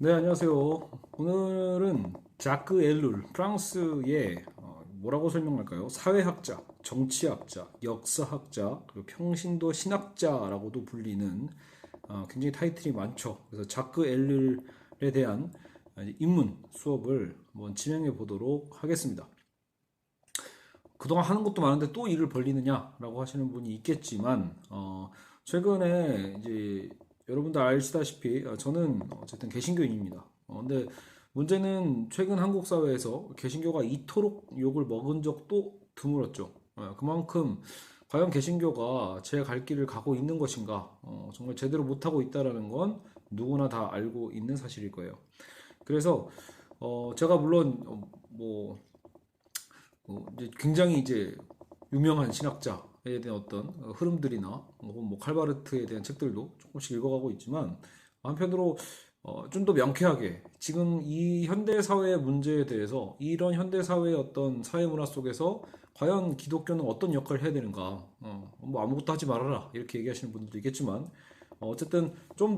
네, 안녕하세요. 오늘은 자크 엘룰, 프랑스의 뭐라고 설명할까요? 사회학자, 정치학자, 역사학자, 그리고 평신도 신학자라고도 불리는 굉장히 타이틀이 많죠. 그래서 자크 엘룰에 대한 입문 수업을 한번 진행해 보도록 하겠습니다. 그동안 하는 것도 많은데 또 일을 벌리느냐라고 하시는 분이 있겠지만, 최근에 이제 여러분들 아시다시피 저는 어쨌든 개신교인입니다. 근데 문제는 최근 한국 사회에서 개신교가 이토록 욕을 먹은 적도 드물었죠. 그만큼 과연 개신교가 제 갈 길을 가고 있는 것인가, 정말 제대로 못하고 있다라는 건 누구나 다 알고 있는 사실일 거예요. 그래서 제가 물론 이제 굉장히 이제 유명한 신학자에 대한 어떤 흐름들이나 혹은 뭐 칼바르트에 대한 책들도 조금씩 읽어가고 있지만 한편으로 좀 더 명쾌하게 지금 이 현대 사회의 문제에 대해서 이런 현대 사회의 어떤 사회 문화 속에서 과연 기독교는 어떤 역할을 해야 되는가, 뭐 아무것도 하지 말아라 이렇게 얘기하시는 분들도 있겠지만 어쨌든 좀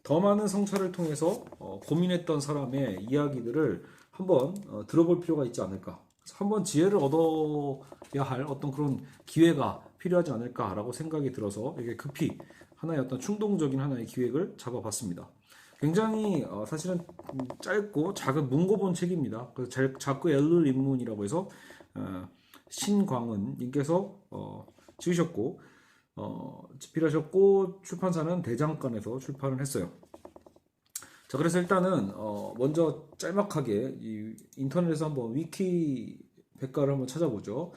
더 많은 성찰을 통해서 고민했던 사람의 이야기들을 한번 들어볼 필요가 있지 않을까. 한번 지혜를 얻어야 할 어떤 그런 기회가 필요하지 않을까라고 생각이 들어서 이게 급히 하나의 어떤 충동적인 하나의 기획을 잡아봤습니다. 굉장히 사실은 짧고 작은 문고본 책입니다. 그래서 자꾸 엘룰 입문이라고 해서 어, 신광은 님께서 지으셨고 집필하셨고 출판사는 대장간에서 출판을 했어요. 자, 그래서 일단은 먼저 짤막하게 이 인터넷에서 한번 위키 백과를 한번 찾아보죠.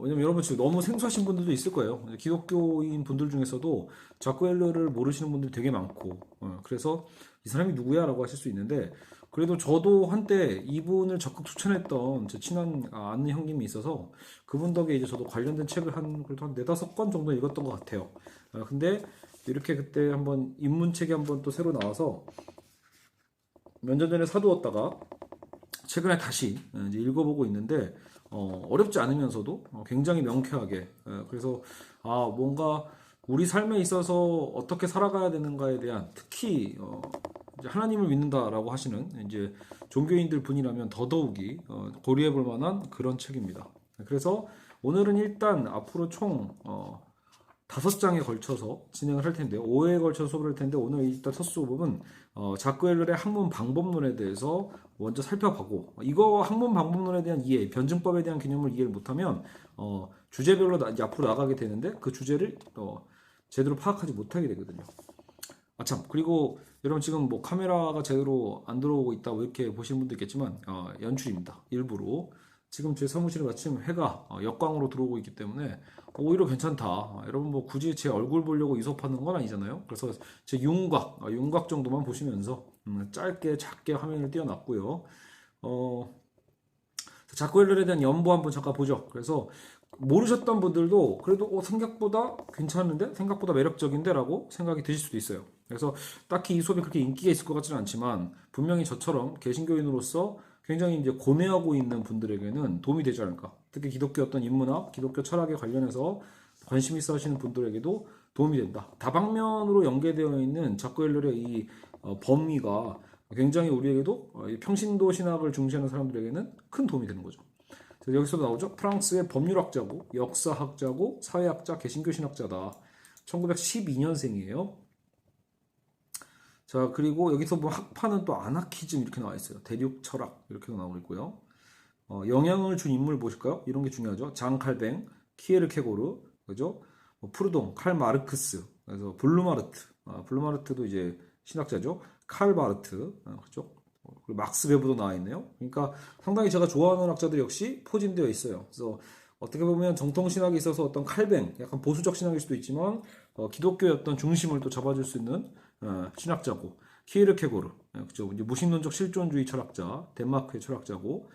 왜냐면 여러분 지금 너무 생소하신 분들도 있을 거예요. 기독교인 분들 중에서도 자쿠엘러를 모르시는 분들이 되게 많고, 그래서 이 사람이 누구야라고 하실 수 있는데, 그래도 저도 한때 이분을 적극 추천했던 제 친한 아는 형님이 있어서 그분 덕에 이제 저도 관련된 책을 그래도 한 네다섯 권 정도 읽었던 것 같아요. 근데 이렇게 그때 한번 입문책이 한번 또 새로 나와서 몇 년 전에 사두었다가 최근에 다시 이제 읽어보고 있는데 어렵지 않으면서도 굉장히 명쾌하게 그래서 뭔가 우리 삶에 있어서 어떻게 살아가야 되는가에 대한 특히 이제 하나님을 믿는다라고 하시는 이제 종교인들 분이라면 더더욱이 고려해 볼 만한 그런 책입니다. 그래서 오늘은 일단 앞으로 총 5장에 걸쳐서 진행을 할 텐데요. 5회에 걸쳐서 수업을 할 텐데 오늘 일단 첫 수업은 자크웰ler의 학문 방법론에 대해서 먼저 살펴보고 이거 학문 방법론에 대한 이해, 변증법에 대한 개념을 이해를 못하면 주제별로 이제 앞으로 나가게 되는데 그 주제를 제대로 파악하지 못하게 되거든요. 아참 그리고 여러분 지금 뭐 카메라가 제대로 안 들어오고 있다고 이렇게 보시는 분도 있겠지만 연출입니다. 일부러 지금 제 사무실에 마침 해가 역광으로 들어오고 있기 때문에 오히려 괜찮다. 여러분 뭐 굳이 제 얼굴 보려고 이섭하는 건 아니잖아요. 그래서 제 윤곽 정도만 보시면서 짧게 작게 화면을 띄워놨고요. 어, 자쿠엘ler에 대한 연부 한번 잠깐 보죠. 그래서 모르셨던 분들도 그래도 생각보다 괜찮은데 생각보다 매력적인데라고 생각이 드실 수도 있어요. 그래서 딱히 이 수업이 그렇게 인기가 있을 것 같지는 않지만 분명히 저처럼 개신교인으로서 굉장히 이제 고뇌하고 있는 분들에게는 도움이 되지 않을까. 특히 기독교 어떤 인문학, 기독교 철학에 관련해서 관심 있어 하시는 분들에게도 도움이 된다. 다방면으로 연계되어 있는 자쿠엘ler의 이 범위가 굉장히 우리에게도 평신도 신학을 중시하는 사람들에게는 큰 도움이 되는 거죠. 여기서도 나오죠. 프랑스의 법률학자고 역사학자고 사회학자 개신교 신학자다. 1912년생이에요. 자, 그리고 여기서 뭐 학파는 또 아나키즘 이렇게 나와 있어요. 대륙 철학 이렇게도 나오고 있고요. 영향을 준 인물 보실까요? 이런 게 중요하죠. 장 칼뱅, 키에르케고르, 그죠? 프루동, 칼 마르크스, 그래서 블루마르트도 이제 신학자죠. 칼 바르트, 그죠? 그리고 막스 베버도 나와 있네요. 그러니까 상당히 제가 좋아하는 학자들 역시 포진되어 있어요. 그래서 어떻게 보면 정통 신학에 있어서 어떤 칼뱅, 약간 보수적 신학일 수도 있지만 기독교의 어떤 중심을 또 잡아줄 수 있는 신학자고 키에르케고르, 그죠? 이제 무신론적 실존주의 철학자, 덴마크의 철학자고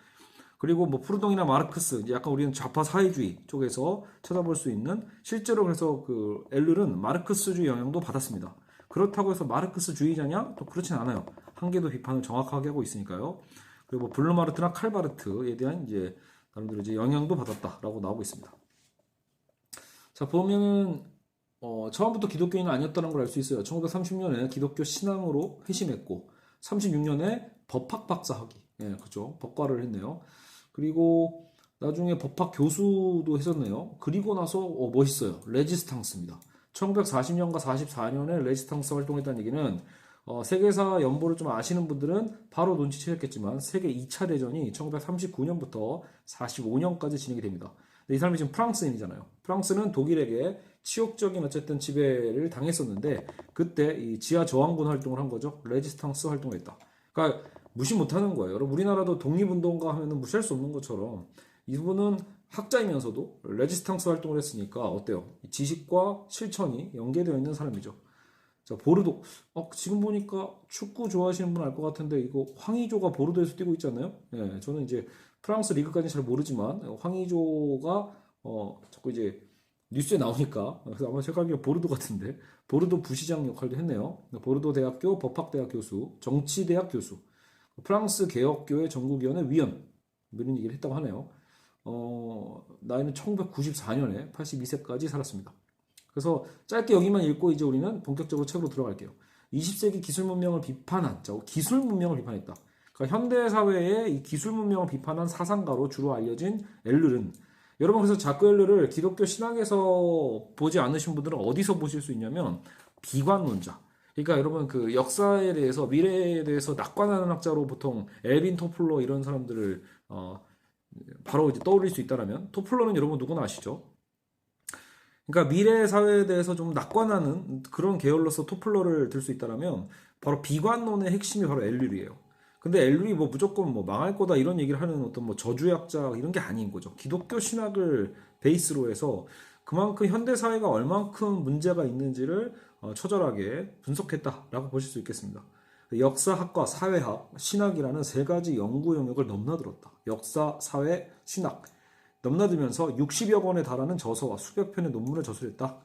그리고 뭐 프루동이나 마르크스, 이제 약간 우리는 좌파 사회주의 쪽에서 찾아볼 수 있는 실제로 그래서 그 엘룰은 마르크스주의 영향도 받았습니다. 그렇다고 해서 마르크스주의자냐? 또 그렇진 않아요. 한계도 비판을 정확하게 하고 있으니까요. 그리고 뭐 블루마르트나 칼바르트에 대한 이제 나름대로 이제 영향도 받았다라고 나오고 있습니다. 자 보면은 처음부터 기독교인은 아니었다는 걸 알 수 있어요. 1930년에 기독교 신앙으로 회심했고 36년에 법학 박사 학위. 예, 그죠. 법과를 했네요. 그리고 나중에 법학 교수도 했었네요. 그리고 나서 멋있어요. 레지스탕스입니다. 1940년과 44년에 레지스탕스 활동했다는 얘기는 세계사 연보를 좀 아시는 분들은 바로 눈치채셨겠지만 세계 2차 대전이 1939년부터 45년까지 진행이 됩니다. 근데 이 사람이 지금 프랑스인이잖아요. 프랑스는 독일에게 치욕적인 어쨌든 지배를 당했었는데 그때 이 지하 저항군 활동을 한 거죠. 레지스탕스 활동을 했다. 그러니까 무시 못하는 거예요. 여러분 우리나라도 독립운동가 하면은 무시할 수 없는 것처럼 이분은 학자이면서도 레지스탕스 활동을 했으니까 어때요? 지식과 실천이 연계되어 있는 사람이죠. 자, 보르도. 지금 보니까 축구 좋아하시는 분 알 것 같은데 이거 황의조가 보르도에서 뛰고 있지 않나요? 예, 저는 이제 프랑스 리그까지는 잘 모르지만 황의조가 자꾸 이제 뉴스에 나오니까 그래서 아마 제가 알기로 보르도 같은데 보르도 부시장 역할도 했네요. 보르도 대학교 법학대학 교수, 정치대학 교수, 프랑스 개혁교회 전국위원회 위원 이런 얘기를 했다고 하네요. 나이는 1994년에 82세까지 살았습니다. 그래서 짧게 여기만 읽고 이제 우리는 본격적으로 책으로 들어갈게요. 20세기 기술 문명을 비판한, 기술 문명을 비판했다. 그러니까 현대 사회의 이 기술 문명을 비판한 사상가로 주로 알려진 엘르른. 여러분 그래서 자크 엘르를 기독교 신학에서 보지 않으신 분들은 어디서 보실 수 있냐면 비관론자. 그러니까 여러분 그 역사에 대해서 미래에 대해서 낙관하는 학자로 보통 엘빈 토플러 이런 사람들을 바로 이제 떠올릴 수 있다라면 토플러는 여러분 누구나 아시죠? 그러니까 미래 사회에 대해서 좀 낙관하는 그런 계열로서 토플러를 들 수 있다라면 바로 비관론의 핵심이 바로 엘룰이에요. 근데 엘룰이 뭐 무조건 뭐 망할 거다 이런 얘기를 하는 어떤 뭐 저주약자 이런 게 아닌 거죠. 기독교 신학을 베이스로 해서 그만큼 현대 사회가 얼만큼 문제가 있는지를 처절하게 분석했다라고 보실 수 있겠습니다. 역사학과 사회학, 신학이라는 세 가지 연구 영역을 넘나들었다. 역사, 사회, 신학. 넘나들면서 60여 권에 달하는 저서와 수백 편의 논문을 저술했다.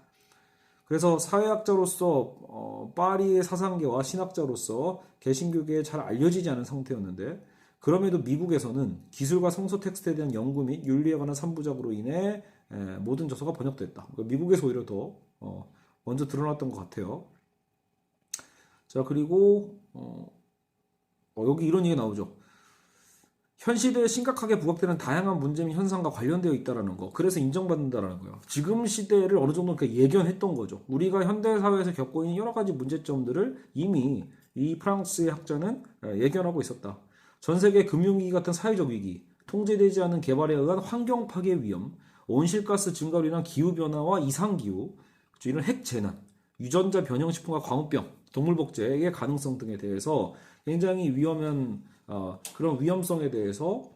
그래서 사회학자로서 파리의 사상계와 신학자로서 개신교계에 잘 알려지지 않은 상태였는데 그럼에도 미국에서는 기술과 성서 텍스트에 대한 연구 및 윤리에 관한 3부작으로 인해 모든 저서가 번역됐다. 미국에서 오히려 더 먼저 드러났던 것 같아요. 자, 그리고 여기 이런 얘기 나오죠. 현 시대에 심각하게 부각되는 다양한 문제 및 현상과 관련되어 있다는 거. 그래서 인정받는다라는 거예요. 지금 시대를 어느 정도 예견했던 거죠. 우리가 현대 사회에서 겪고 있는 여러 가지 문제점들을 이미 이 프랑스의 학자는 예견하고 있었다. 전 세계 금융위기 같은 사회적 위기, 통제되지 않은 개발에 의한 환경 파괴 위험, 온실가스 증가로 인한 기후변화와 이상기후, 이런 핵재난, 유전자 변형식품과 광우병, 동물복제의 가능성 등에 대해서 굉장히 위험한 그런 위험성에 대해서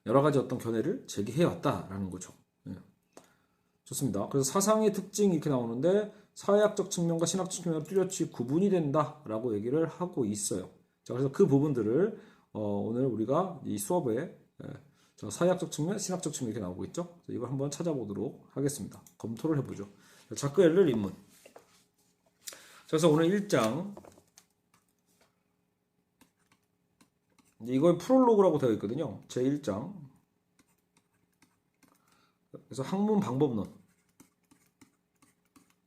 여러 가지 어떤 견해를 제기해 왔다라는 거죠. 네. 좋습니다. 그래서 사상의 특징이 이렇게 나오는데 사회학적 측면과 신학적 측면으로 뚜렷이 구분이 된다라고 얘기를 하고 있어요. 자, 그래서 그 부분들을 오늘 우리가 이 수업에 사회학적 측면, 신학적 측면 이렇게 나오고 있죠. 이걸 한번 찾아보도록 하겠습니다. 검토를 해보죠. 자크 엘르 입문. 그래서 오늘 1장 이걸 프롤로그라고 되어 있거든요. 제 1장. 그래서 학문 방법론.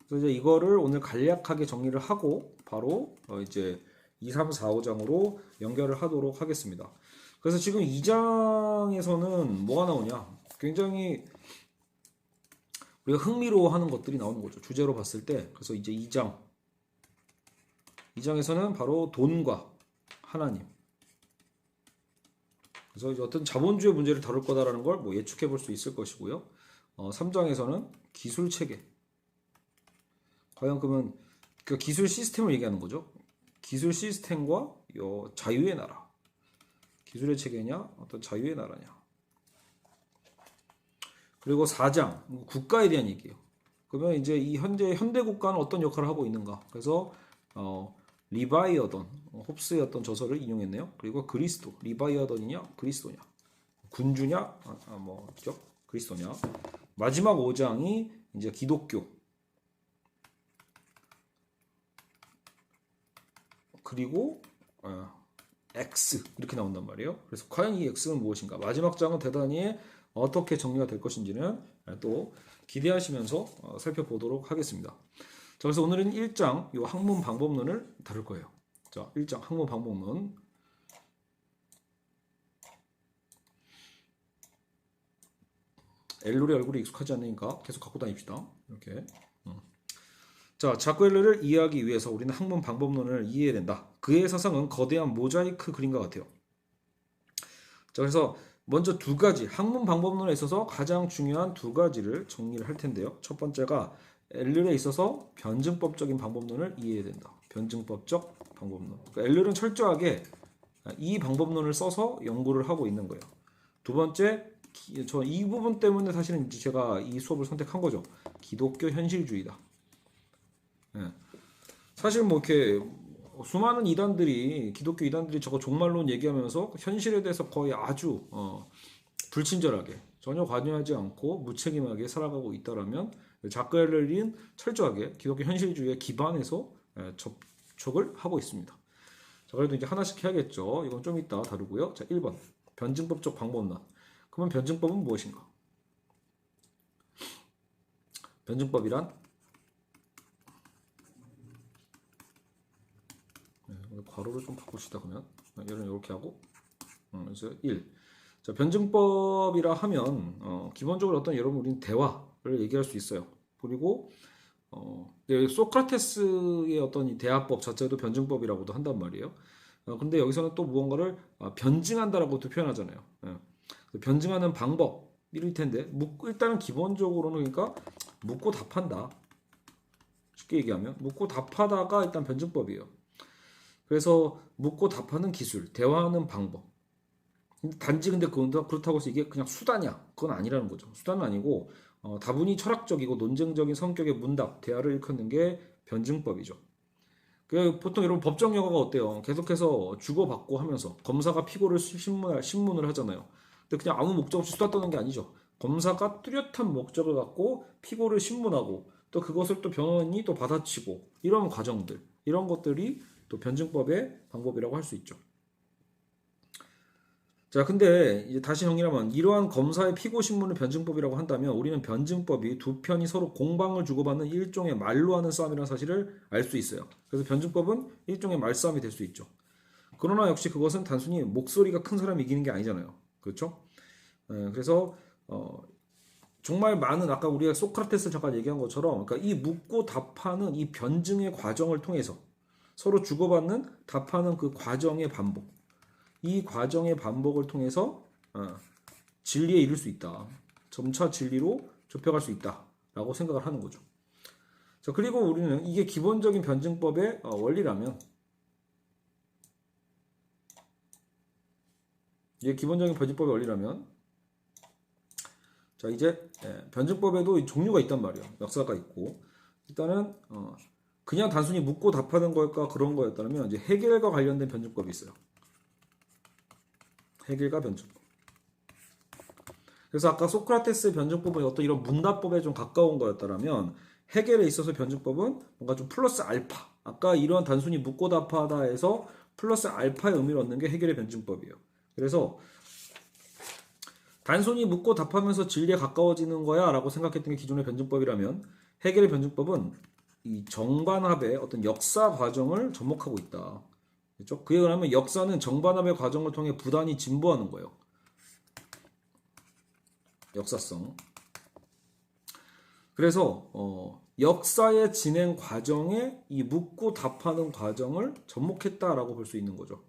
그래서 이제 이거를 오늘 간략하게 정리를 하고 바로 이제 2, 3, 4, 5장으로 연결을 하도록 하겠습니다. 그래서 지금 2장에서는 뭐가 나오냐? 굉장히 우리가 흥미로워하는 것들이 나오는 거죠. 주제로 봤을 때. 그래서 이제 2장에서는 바로 돈과 하나님. 그래서 이제 어떤 자본주의 문제를 다룰 거다라는 걸 뭐 예측해 볼 수 있을 것이고요. 3장에서는 기술 체계. 과연 그러면 그 기술 시스템을 얘기하는 거죠. 기술 시스템과 자유의 나라. 기술의 체계냐, 어떤 자유의 나라냐. 그리고 4장 국가에 대한 얘기예요. 그러면 이제 이 현재 현대 국가는 어떤 역할을 하고 있는가. 그래서 리바이어던, 홉스의 어떤 저서를 인용했네요. 그리고 그리스도, 리바이어던이냐, 그리스도냐, 군주냐, 그죠? 그리스도냐. 마지막 5장이 이제 기독교. 그리고 X 이렇게 나온단 말이에요. 그래서 과연 이 X는 무엇인가? 마지막 장은 대단히 어떻게 정리가 될 것인지는 또 기대하시면서 살펴보도록 하겠습니다. 자, 그래서 오늘은 1장 이 학문 방법론을 다룰 거예요. 자, 1장 학문 방법론. 엘룰의 얼굴이 익숙하지 않으니까 계속 갖고 다닙시다. 이렇게. 자, 자꾸 엘룰을 이해하기 위해서 우리는 학문 방법론을 이해해야 된다. 그의 사상은 거대한 모자이크 그림과 같아요. 자, 그래서 먼저 두 가지 학문 방법론에 있어서 가장 중요한 두 가지를 정리를 할 텐데요. 첫 번째가 엘룰에 있어서 변증법적인 방법론을 이해해야 된다. 변증법적 방법론. 그러니까 엘룰은 철저하게 이 방법론을 써서 연구를 하고 있는 거예요. 두 번째, 저 이 부분 때문에 사실은 이제 제가 이 수업을 선택한 거죠. 기독교 현실주의다. 예. 사실 뭐 이렇게 수많은 이단들이 기독교 이단들이 저거 종말론 얘기하면서 현실에 대해서 거의 아주 불친절하게 전혀 관여하지 않고 무책임하게 살아가고 있다라면 자크 엘렐은 철저하게 기독교 현실주의에 기반해서 접촉을 하고 있습니다. 자, 그래도 이제 하나씩 해야겠죠. 이건 좀 이따 다루고요. 자, 1번 변증법적 방법론. 그러면 변증법은 무엇인가? 변증법이란 괄호를 좀 바꿉시다. 그러면 얘는 이렇게 하고 그래서 1. 자, 변증법이라 하면 기본적으로 어떤 여러분 우리는 대화를 얘기할 수 있어요. 그리고 소크라테스의 어떤 이 대화법 자체도 변증법이라고도 한단 말이에요. 근데 여기서는 또 무언가를 변증한다라고도 표현하잖아요. 변증하는 방법일 텐데 일단은 기본적으로는 그러니까 묻고 답한다. 쉽게 얘기하면 묻고 답하다가 일단 변증법이에요. 그래서 묻고 답하는 기술, 대화하는 방법. 단지 근데 그렇다고 해서 이게 그냥 수단이야. 그건 아니라는 거죠. 수단은 아니고 다분히 철학적이고 논쟁적인 성격의 문답, 대화를 일컫는 게 변증법이죠. 보통 여러분 법정 영화가 어때요? 계속해서 주고받고 하면서 검사가 피고를 신문을 하잖아요. 근데 그냥 아무 목적 없이 수다 떠는 게 아니죠. 검사가 뚜렷한 목적을 갖고 피고를 신문하고 또 그것을 또 변호인이 또 받아치고 이런 과정들, 이런 것들이 또 변증법의 방법이라고 할 수 있죠. 자, 근데 이제 다시 정리하면 이러한 검사의 피고 신문을 변증법이라고 한다면 우리는 변증법이 두 편이 서로 공방을 주고받는 일종의 말로 하는 싸움이라는 사실을 알 수 있어요. 그래서 변증법은 일종의 말싸움이 될 수 있죠. 그러나 역시 그것은 단순히 목소리가 큰 사람이 이기는 게 아니잖아요. 그렇죠? 그래서 정말 많은 아까 우리가 소크라테스 잠깐 얘기한 것처럼 그러니까 이 묻고 답하는 이 변증의 과정을 통해서 서로 주고받는 답하는 그 과정의 반복, 이 과정의 반복을 통해서 진리에 이를 수 있다. 점차 진리로 좁혀갈 수 있다라고 생각을 하는 거죠. 자, 그리고 우리는 이게 기본적인 변증법의 원리라면 이게 기본적인 변증법의 원리라면 자, 이제 변증법에도 종류가 있단 말이에요. 역사가 있고 일단은 그냥 단순히 묻고 답하는 걸까 그런 거였다면 이제 해겔과 관련된 변증법이 있어요. 해겔과 변증법. 그래서 아까 소크라테스의 변증법은 어떤 이런 문답법에 좀 가까운 거였다면 해겔에 있어서 변증법은 뭔가 좀 플러스 알파. 아까 이런 단순히 묻고 답하다에서 플러스 알파의 의미를 얻는 게 해겔의 변증법이에요. 그래서 단순히 묻고 답하면서 진리에 가까워지는 거야 라고 생각했던 게 기존의 변증법이라면 해겔의 변증법은 이 정반합의 어떤 역사 과정을 접목하고 있다. 그렇죠? 그에 의하면 역사는 정반합의 과정을 통해 부단히 진보하는 거예요. 역사성. 그래서 역사의 진행 과정에 이 묻고 답하는 과정을 접목했다라고 볼 수 있는 거죠.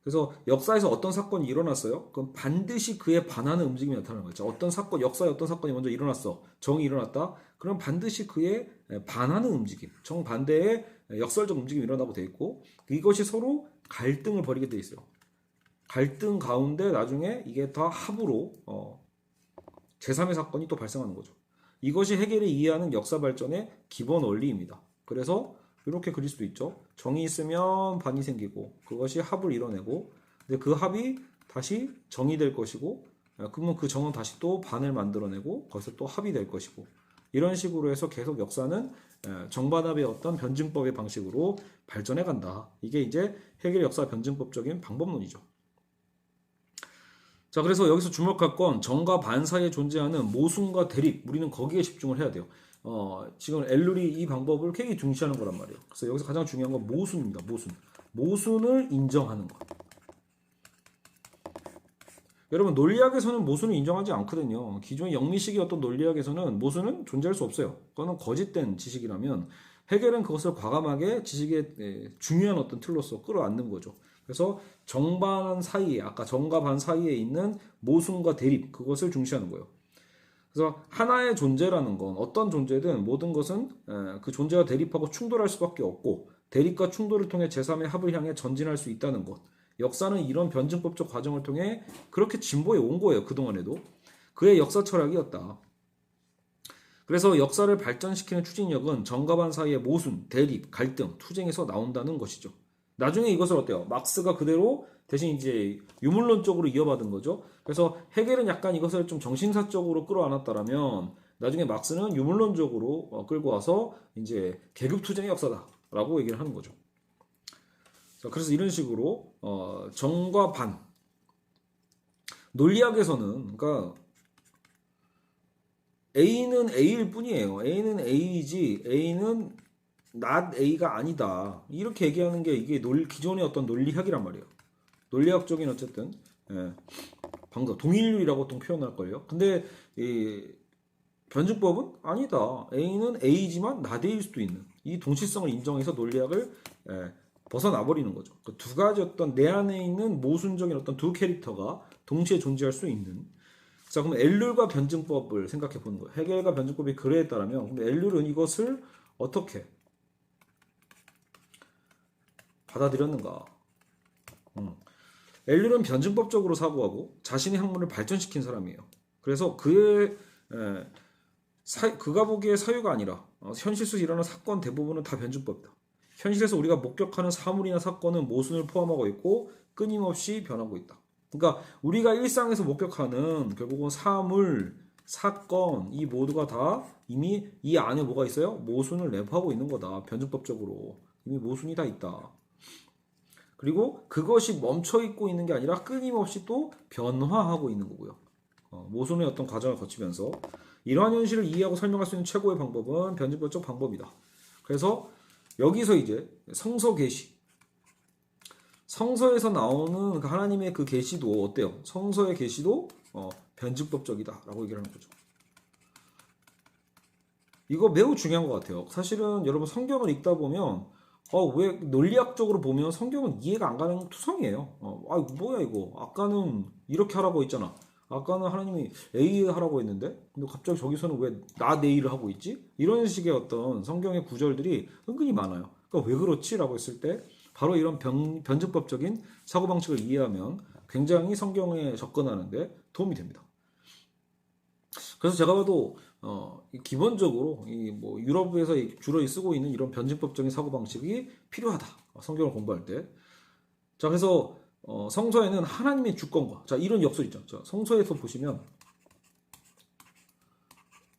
그래서 역사에서 어떤 사건이 일어났어요? 그럼 반드시 그에 반하는 움직임이 나타나는 거죠. 어떤 사건, 역사에 어떤 사건이 먼저 일어났어. 정이 일어났다. 그럼 반드시 그에 반하는 움직임, 정반대의 역설적 움직임이 일어나고 돼 있고 이것이 서로 갈등을 벌이게 돼 있어요. 갈등 가운데 나중에 이게 다 합으로 제3의 사건이 또 발생하는 거죠. 이것이 해겔이 이해하는 역사 발전의 기본 원리입니다. 그래서 이렇게 그릴 수도 있죠. 정이 있으면 반이 생기고 그것이 합을 이뤄내고 근데 그 합이 다시 정이 될 것이고 그러면 그 정은 다시 또 반을 만들어내고 거기서 또 합이 될 것이고 이런 식으로 해서 계속 역사는 정반합의 어떤 변증법의 방식으로 발전해 간다. 이게 이제 해겔 역사 변증법적인 방법론이죠. 자, 그래서 여기서 주목할 건 정과 반 사이에 존재하는 모순과 대립. 우리는 거기에 집중을 해야 돼요. 지금 엘룰이 이 방법을 굉장히 중시하는 거란 말이에요. 그래서 여기서 가장 중요한 건 모순입니다. 모순. 모순을 인정하는 것. 여러분 논리학에서는 모순을 인정하지 않거든요. 기존의 영미식의 어떤 논리학에서는 모순은 존재할 수 없어요. 그거는 거짓된 지식이라면 해겔은 그것을 과감하게 지식의 중요한 어떤 틀로서 끌어안는 거죠. 그래서 정반 사이에 아까 정과 반 사이에 있는 모순과 대립 그것을 중시하는 거예요. 그래서 하나의 존재라는 건 어떤 존재든 모든 것은 그 존재와 대립하고 충돌할 수밖에 없고 대립과 충돌을 통해 제3의 합을 향해 전진할 수 있다는 것. 역사는 이런 변증법적 과정을 통해 그렇게 진보해 온 거예요. 그동안에도. 그의 역사 철학이었다. 그래서 역사를 발전시키는 추진력은 정과 반 사이의 모순, 대립, 갈등, 투쟁에서 나온다는 것이죠. 나중에 이것을 어때요? 막스가 그대로 대신 이제 유물론적으로 이어받은 거죠. 그래서 해겔은 약간 이것을 좀 정신사적으로 끌어안았다라면 나중에 막스는 유물론적으로 끌고 와서 이제 계급투쟁의 역사다라고 얘기를 하는 거죠. 자, 그래서 이런 식으로 정과 반 논리학에서는 그러니까 A는 A일 뿐이에요. A는 A이지 A는 not A가 아니다. 이렇게 얘기하는 게 이게 기존의 어떤 논리학이란 말이에요. 논리학적인 어쨌든 방금 동일률이라고 또 표현할걸요. 근데 이 변증법은 아니다. A는 A이지만 not A일 수도 있는 이 동시성을 인정해서 논리학을 벗어나 버리는 거죠. 그 두 가지 어떤 내 안에 있는 모순적인 어떤 두 캐릭터가 동시에 존재할 수 있는. 자, 그럼 엘룰과 변증법을 생각해 보는 거예요. 해겔과 변증법이 그랬다라면 그럼 엘룰은 이것을 어떻게 받아들였는가? 엘룰은 변증법적으로 사고하고 자신의 학문을 발전시킨 사람이에요. 그래서 그가 보기에 사유가 아니라 현실 속에서 일어나는 사건 대부분은 다 변증법이다. 현실에서 우리가 목격하는 사물이나 사건은 모순을 포함하고 있고 끊임없이 변하고 있다. 그러니까 우리가 일상에서 목격하는 결국은 사물, 사건 이 모두가 다 이미 이 안에 뭐가 있어요? 모순을 내포하고 있는 거다. 변증법적으로 이미 모순이 다 있다. 그리고 그것이 멈춰 있고 있는 게 아니라 끊임없이 또 변화하고 있는 거고요. 모순의 어떤 과정을 거치면서 이러한 현실을 이해하고 설명할 수 있는 최고의 방법은 변증법적 방법이다. 그래서 여기서 이제 성서 계시, 성서에서 나오는 하나님의 그 계시도 어때요? 성서의 계시도 변증법적이다라고 얘기를 하는 거죠. 이거 매우 중요한 것 같아요. 사실은 여러분 성경을 읽다 보면 왜 논리학적으로 보면 성경은 이해가 안 가는 투성이에요. 뭐야 이거? 아까는 이렇게 하라고 했잖아. 아까는 하나님이 A 하라고 했는데 근데 갑자기 저기서는 왜 나 A를 하고 있지? 이런 식의 어떤 성경의 구절들이 은근히 많아요. 그러니까 왜 그렇지? 라고 했을 때 바로 이런 변증법적인 사고방식을 이해하면 굉장히 성경에 접근하는데 도움이 됩니다. 그래서 제가 봐도 기본적으로 뭐 유럽에서 주로 쓰고 있는 이런 변증법적인 사고방식이 필요하다. 성경을 공부할 때. 자, 그래서 성서에는 하나님의 주권과 자 이런 역설 있죠. 자, 성서에서 보시면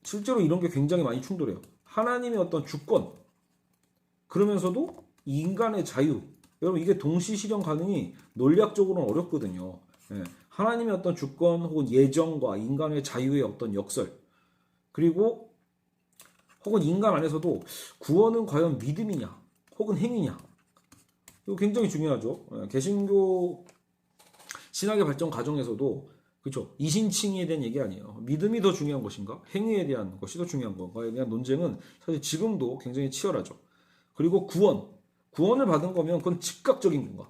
실제로 이런 게 굉장히 많이 충돌해요. 하나님의 어떤 주권 그러면서도 인간의 자유. 여러분 이게 동시 실현 가능이 논리학적으로는 어렵거든요. 하나님의 어떤 주권 혹은 예정과 인간의 자유의 어떤 역설 그리고 혹은 인간 안에서도 구원은 과연 믿음이냐 혹은 행위냐 이거 굉장히 중요하죠. 개신교 신학의 발전 과정에서도 그렇죠. 이신칭에 대한 얘기 아니에요. 믿음이 더 중요한 것인가 행위에 대한 것이 더 중요한 건가에 대한 논쟁은 사실 지금도 굉장히 치열하죠. 그리고 구원을 받은 거면 그건 즉각적인 건가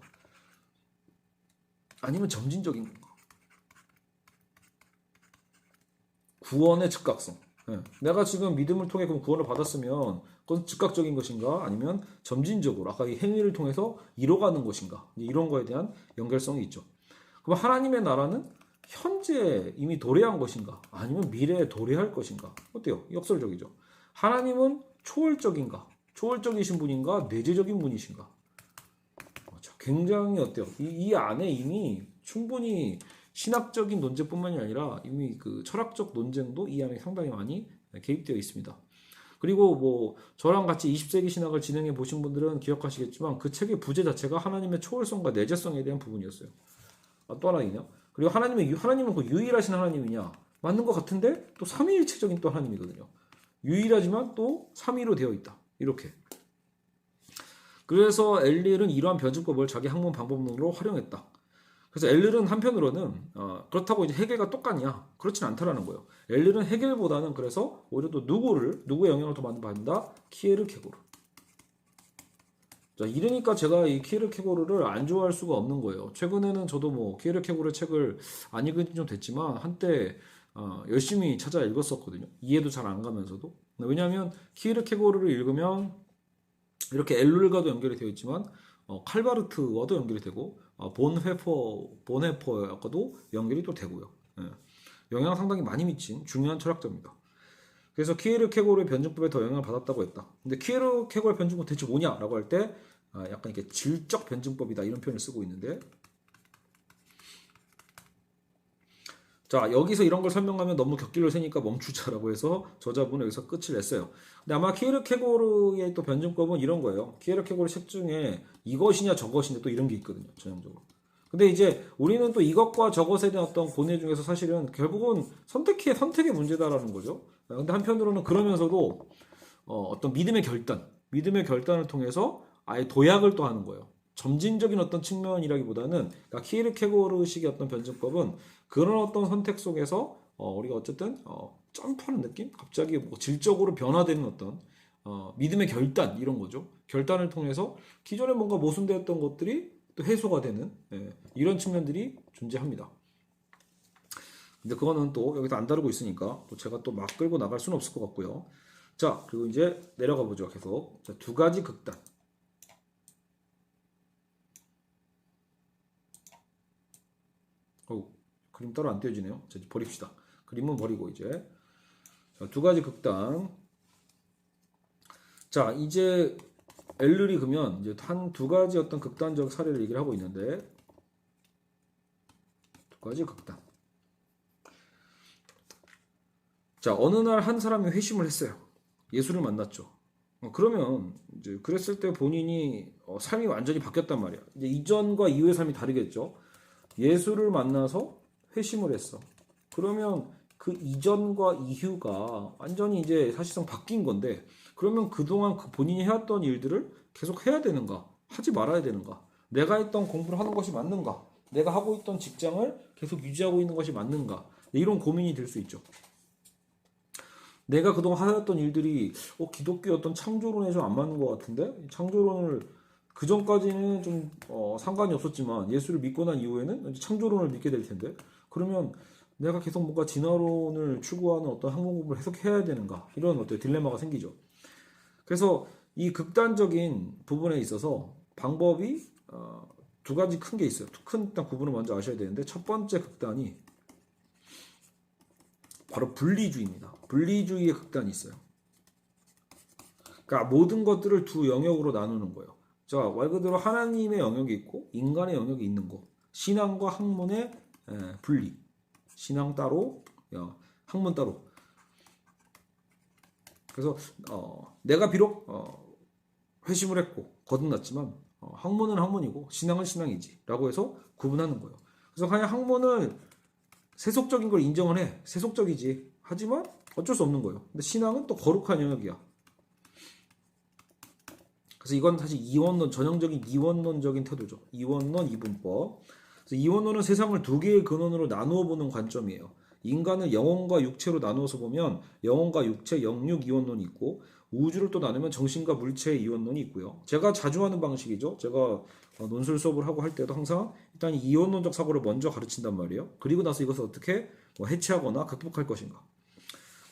아니면 점진적인 건가. 구원의 즉각성. 내가 지금 믿음을 통해 그럼 구원을 받았으면 그건 즉각적인 것인가 아니면 점진적으로 아까 이 행위를 통해서 이뤄가는 것인가 이런 거에 대한 연결성이 있죠. 그럼 하나님의 나라는 현재 이미 도래한 것인가 아니면 미래에 도래할 것인가 어때요? 역설적이죠. 하나님은 초월적인가 초월적이신 분인가 내재적인 분이신가 굉장히 어때요? 이 안에 이미 충분히 신학적인 논쟁뿐만이 아니라 이미 그 철학적 논쟁도 이 안에 상당히 많이 개입되어 있습니다. 그리고 뭐 저랑 같이 20세기 신학을 진행해 보신 분들은 기억하시겠지만 그 책의 부제 자체가 하나님의 초월성과 내재성에 대한 부분이었어요. 또 하나이냐? 그리고 하나님은 그 유일하신 하나님이냐? 맞는 것 같은데 또 삼위일체적인 또 하나님이거든요. 유일하지만 또 삼위로 되어 있다. 이렇게. 그래서 엘릴은 이러한 변증법을 자기 학문 방법론으로 활용했다. 그래서 엘릴은 한편으로는 그렇다고 이제 헤겔과 똑같냐? 그렇진 않다라는 거예요. 엘릴은 헤겔보다는 그래서 오히려 또 누구의 영향을 더 많이 받는다? 키에르케고르. 자, 이러니까 제가 이 키에르케고르를 안 좋아할 수가 없는 거예요. 최근에는 저도 뭐 키에르케고르 책을 안 읽은 지 좀 됐지만 한때 열심히 찾아 읽었었거든요. 이해도 잘 안 가면서도. 왜냐하면 키에르케고르를 읽으면 이렇게 엘룰과도 연결이 되어 있지만 칼바르트와도 연결이 되고 본헤퍼과도 연결이 또 되고요. 예. 영향을 상당히 많이 미친 중요한 철학자입니다. 그래서 키에르케고르의 변증법에 더 영향을 받았다고 했다. 근데 키에르케고르의 변증법 대체 뭐냐라고 할 때 약간 이렇게 질적 변증법이다 이런 표현을 쓰고 있는데, 자, 여기서 이런 걸 설명하면 너무 격길을 세니까 멈추자라고 해서 저자분은 여기서 끝을 냈어요. 근데 아마 키에르케고르의 또 변증법은 이런 거예요. 키에르케고르 책 중에 이것이냐 저것이냐 또 이런 게 있거든요. 전형적으로. 근데 이제 우리는 또 이것과 저것에 대한 어떤 고뇌 중에서 사실은 결국은 선택의 문제다라는 거죠. 근데 한편으로는 그러면서도 어떤 믿음의 결단을 통해서 아예 도약을 또 하는 거예요. 점진적인 어떤 측면이라기보다는, 그러니까 키에르케고르식의 어떤 변증법은 그런 어떤 선택 속에서 우리가 어쨌든 점프하는 느낌? 갑자기 뭐 질적으로 변화되는 어떤 믿음의 결단 이런 거죠. 결단을 통해서 기존에 뭔가 모순되었던 것들이 또 해소가 되는 이런 측면들이 존재합니다. 근데 그거는 또 여기서 안 다루고 있으니까 또 제가 또 막 끌고 나갈 수는 없을 것 같고요. 자, 그리고 이제 내려가 보죠. 계속. 자, 두 가지 극단. 그림 따로 안 띄워지네요. 자, 이제 버립시다. 그림은 버리고 이제. 자, 두 가지 극단. 자, 이제 엘룰이 그러면 이제 한 두 가지 어떤 극단적 사례를 얘기를 하고 있는데, 두 가지 극단. 자, 어느 날 한 사람이 회심을 했어요. 예수를 만났죠. 그러면 이제 그랬을 때 본인이 삶이 완전히 바뀌었단 말이야. 이제 이전과 이후의 삶이 다르겠죠. 예수를 만나서 회심을 했어. 그러면 그 이전과 이후가 완전히 이제 사실상 바뀐 건데, 그러면 그동안 그 본인이 해왔던 일들을 계속 해야 되는가? 하지 말아야 되는가? 내가 했던 공부를 하는 것이 맞는가? 내가 하고 있던 직장을 계속 유지하고 있는 것이 맞는가? 이런 고민이 들 수 있죠. 내가 그동안 하였던 일들이 기독교 어떤 창조론에 좀 안 맞는 것 같은데, 창조론을 그 전까지는 좀 상관이 없었지만 예수를 믿고 난 이후에는 창조론을 믿게 될 텐데, 그러면 내가 계속 뭔가 진화론을 추구하는 어떤 학문 공부를 계속해야 되는가, 이런 어떤 딜레마가 생기죠. 그래서 이 극단적인 부분에 있어서 방법이 두 가지 큰 게 있어요. 큰 일단 구분을 먼저 아셔야 되는데, 첫 번째 극단이 바로 분리주의입니다. 분리주의의 극단이 있어요. 그러니까 모든 것들을 두 영역으로 나누는 거예요. 자, 말 그대로 하나님의 영역이 있고 인간의 영역이 있는 거. 신앙과 학문의 분리. 신앙 따로, 학문 따로. 그래서 내가 비록 회심을 했고 거듭났지만 학문은 학문이고 신앙은 신앙이지 라고 해서 구분하는 거예요. 그래서 그냥 학문을 세속적인 걸 인정을 해. 세속적이지. 하지만 어쩔 수 없는 거예요. 근데 신앙은 또 거룩한 영역이야. 그래서 이건 사실 이원론, 전형적인 이원론적인 태도죠. 이원론, 이분법. 그래서 이원론은 세상을 두 개의 근원으로 나누어 보는 관점이에요. 인간을 영혼과 육체로 나누어서 보면 영혼과 육체, 영육 이원론이 있고, 우주를 또 나누면 정신과 물체의 이원론이 있고요. 제가 자주 하는 방식이죠. 제가 논술 수업을 하고 할 때도 항상 일단 이원론적 사고를 먼저 가르친단 말이에요. 그리고 나서 이것을 어떻게 해체하거나 극복할 것인가.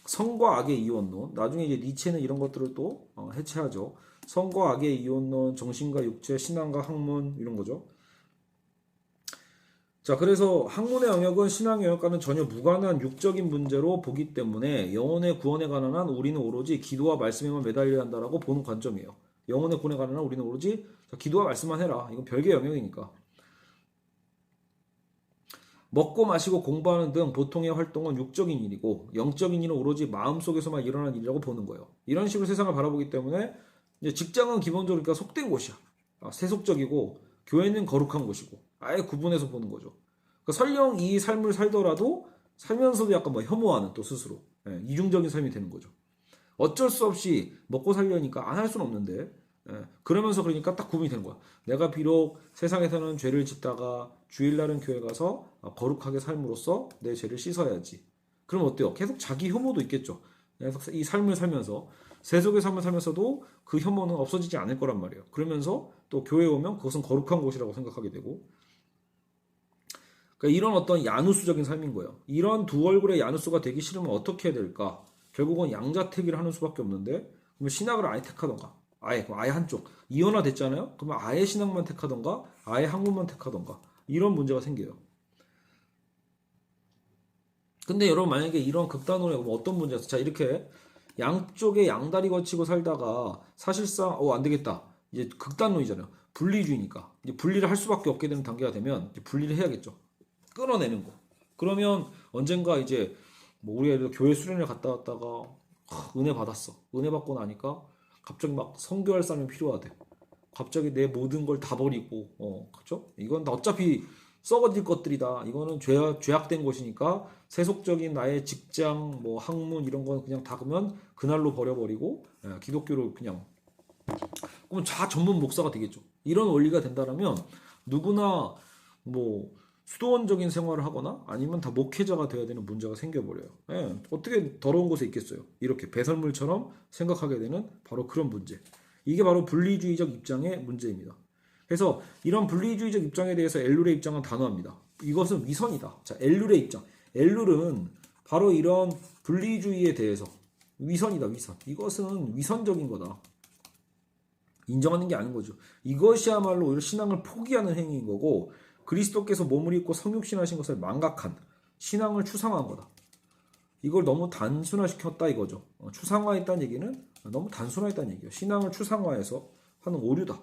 성과 악의 이원론. 나중에 이제 니체는 이런 것들을 또 해체하죠. 성과 악의 이원론, 정신과 육체, 신앙과 학문 이런 거죠. 자, 그래서 학문의 영역은 신앙의 영역과는 전혀 무관한 육적인 문제로 보기 때문에 영혼의 구원에 관한 한 우리는 오로지 기도와 말씀에만 매달려야 한다라고 보는 관점이에요. 영혼의 구원에 관한 한 우리는 오로지 기도와 말씀만 해라. 이건 별개의 영역이니까. 먹고 마시고 공부하는 등 보통의 활동은 육적인 일이고, 영적인 일은 오로지 마음속에서만 일어나는 일이라고 보는 거예요. 이런 식으로 세상을 바라보기 때문에 이제 직장은 기본적으로 그러니까 속된 곳이야. 세속적이고 교회는 거룩한 곳이고 아예 구분해서 보는 거죠. 그러니까 설령 이 삶을 살더라도 살면서도 약간 혐오하는 또 스스로 이중적인 삶이 되는 거죠. 어쩔 수 없이 먹고 살려니까 안 할 수는 없는데 그러면서 그러니까 딱 구분이 되는 거야. 내가 비록 세상에서는 죄를 짓다가 주일날은 교회 가서 거룩하게 삶으로써 내 죄를 씻어야지. 그럼 어때요? 계속 자기 혐오도 있겠죠. 계속 이 삶을 살면서 세속의 삶을 살면서도 그 혐오는 없어지지 않을 거란 말이에요. 그러면서 또 교회에 오면 그것은 거룩한 곳이라고 생각하게 되고, 그러니까 이런 어떤 야누스적인 삶인 거예요. 이런 두 얼굴의 야누스가 되기 싫으면 어떻게 해야 될까? 결국은 양자택일을 하는 수밖에 없는데, 그러면 신학을 아예 택하던가, 아예 한쪽 이원화 됐잖아요. 그러면 아예 신학만 택하던가, 아예 학문만 택하던가, 이런 문제가 생겨요. 근데 여러분 만약에 이런 극단으로 해보면 어떤 문제가 있어? 자, 이렇게 양쪽에 양다리 거치고 살다가 사실상 안 되겠다. 이제 극단론이잖아요. 분리주의니까 이제 분리를 할 수밖에 없게 되는 단계가 되면 이제 분리를 해야겠죠. 끊어내는 거. 그러면 언젠가 이제 뭐 우리가 예를 들어 교회 수련회 갔다 왔다가 은혜 받았어. 은혜 받고 나니까 갑자기 막 성교할 사람이 필요하대. 갑자기 내 모든 걸 다 버리고 그렇죠? 이건 다 어차피 썩어질 것들이다. 이거는 죄악된 것이니까 세속적인 나의 직장, 뭐 학문 이런 건 그냥 다 그러면 그날로 버려버리고 기독교를 그냥 그러면 자 전문 목사가 되겠죠. 이런 원리가 된다면 누구나 뭐 수도원적인 생활을 하거나 아니면 다 목회자가 돼야 되는 문제가 생겨버려요. 어떻게 더러운 곳에 있겠어요. 이렇게 배설물처럼 생각하게 되는 바로 그런 문제. 이게 바로 분리주의적 입장의 문제입니다. 그래서 이런 분리주의적 입장에 대해서 엘룰의 입장은 단호합니다. 이것은 위선이다. 자, 엘룰의 입장. 엘룰은 바로 이런 분리주의에 대해서 위선이다, 위선. 이것은 위선적인 거다. 인정하는 게 아닌 거죠. 이것이야말로 오히려 신앙을 포기하는 행위인 거고 그리스도께서 몸을 입고 성육신하신 것을 망각한 신앙을 추상화한 거다. 이걸 너무 단순화시켰다 이거죠. 추상화했다는 얘기는 너무 단순화했다는 얘기예요. 신앙을 추상화해서 하는 오류다.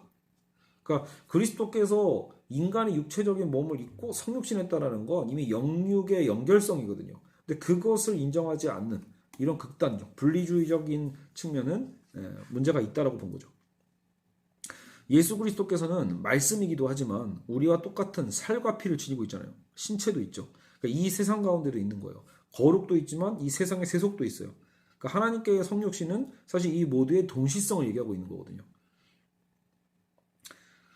그러니까 그리스도께서 인간의 육체적인 몸을 입고 성육신했다라는 건 이미 영육의 연결성이거든요. 근데 그것을 인정하지 않는 이런 극단적, 분리주의적인 측면은 문제가 있다라고 본 거죠. 예수 그리스도께서는 말씀이기도 하지만 우리와 똑같은 살과 피를 지니고 있잖아요. 신체도 있죠. 그러니까 이 세상 가운데도 있는 거예요. 거룩도 있지만 이 세상의 세속도 있어요. 그러니까 하나님께의 성육신은 사실 이 모두의 동시성을 얘기하고 있는 거거든요.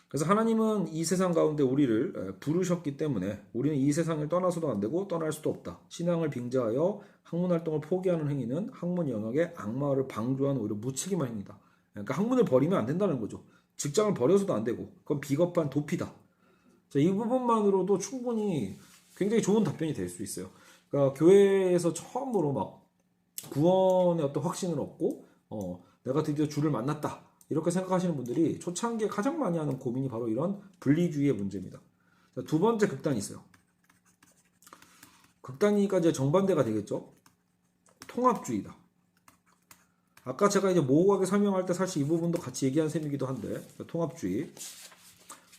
그래서 하나님은 이 세상 가운데 우리를 부르셨기 때문에 우리는 이 세상을 떠나서도 안 되고 떠날 수도 없다. 신앙을 빙자하여 학문 활동을 포기하는 행위는 학문 영역의 악마를 방조하는 오히려 무책임한 행위다. 그러니까 학문을 버리면 안 된다는 거죠. 직장을 버려서도 안 되고 그건 비겁한 도피다. 이 부분만으로도 충분히 굉장히 좋은 답변이 될 수 있어요. 그러니까 교회에서 처음으로 막 구원의 어떤 확신을 얻고 내가 드디어 주를 만났다. 이렇게 생각하시는 분들이 초창기에 가장 많이 하는 고민이 바로 이런 분리주의의 문제입니다. 두 번째 극단이 있어요. 극단이니까 이제 정반대가 되겠죠. 통합주의다. 아까 제가 이제 모호하게 설명할 때 사실 이 부분도 같이 얘기한 셈이기도 한데 통합주의.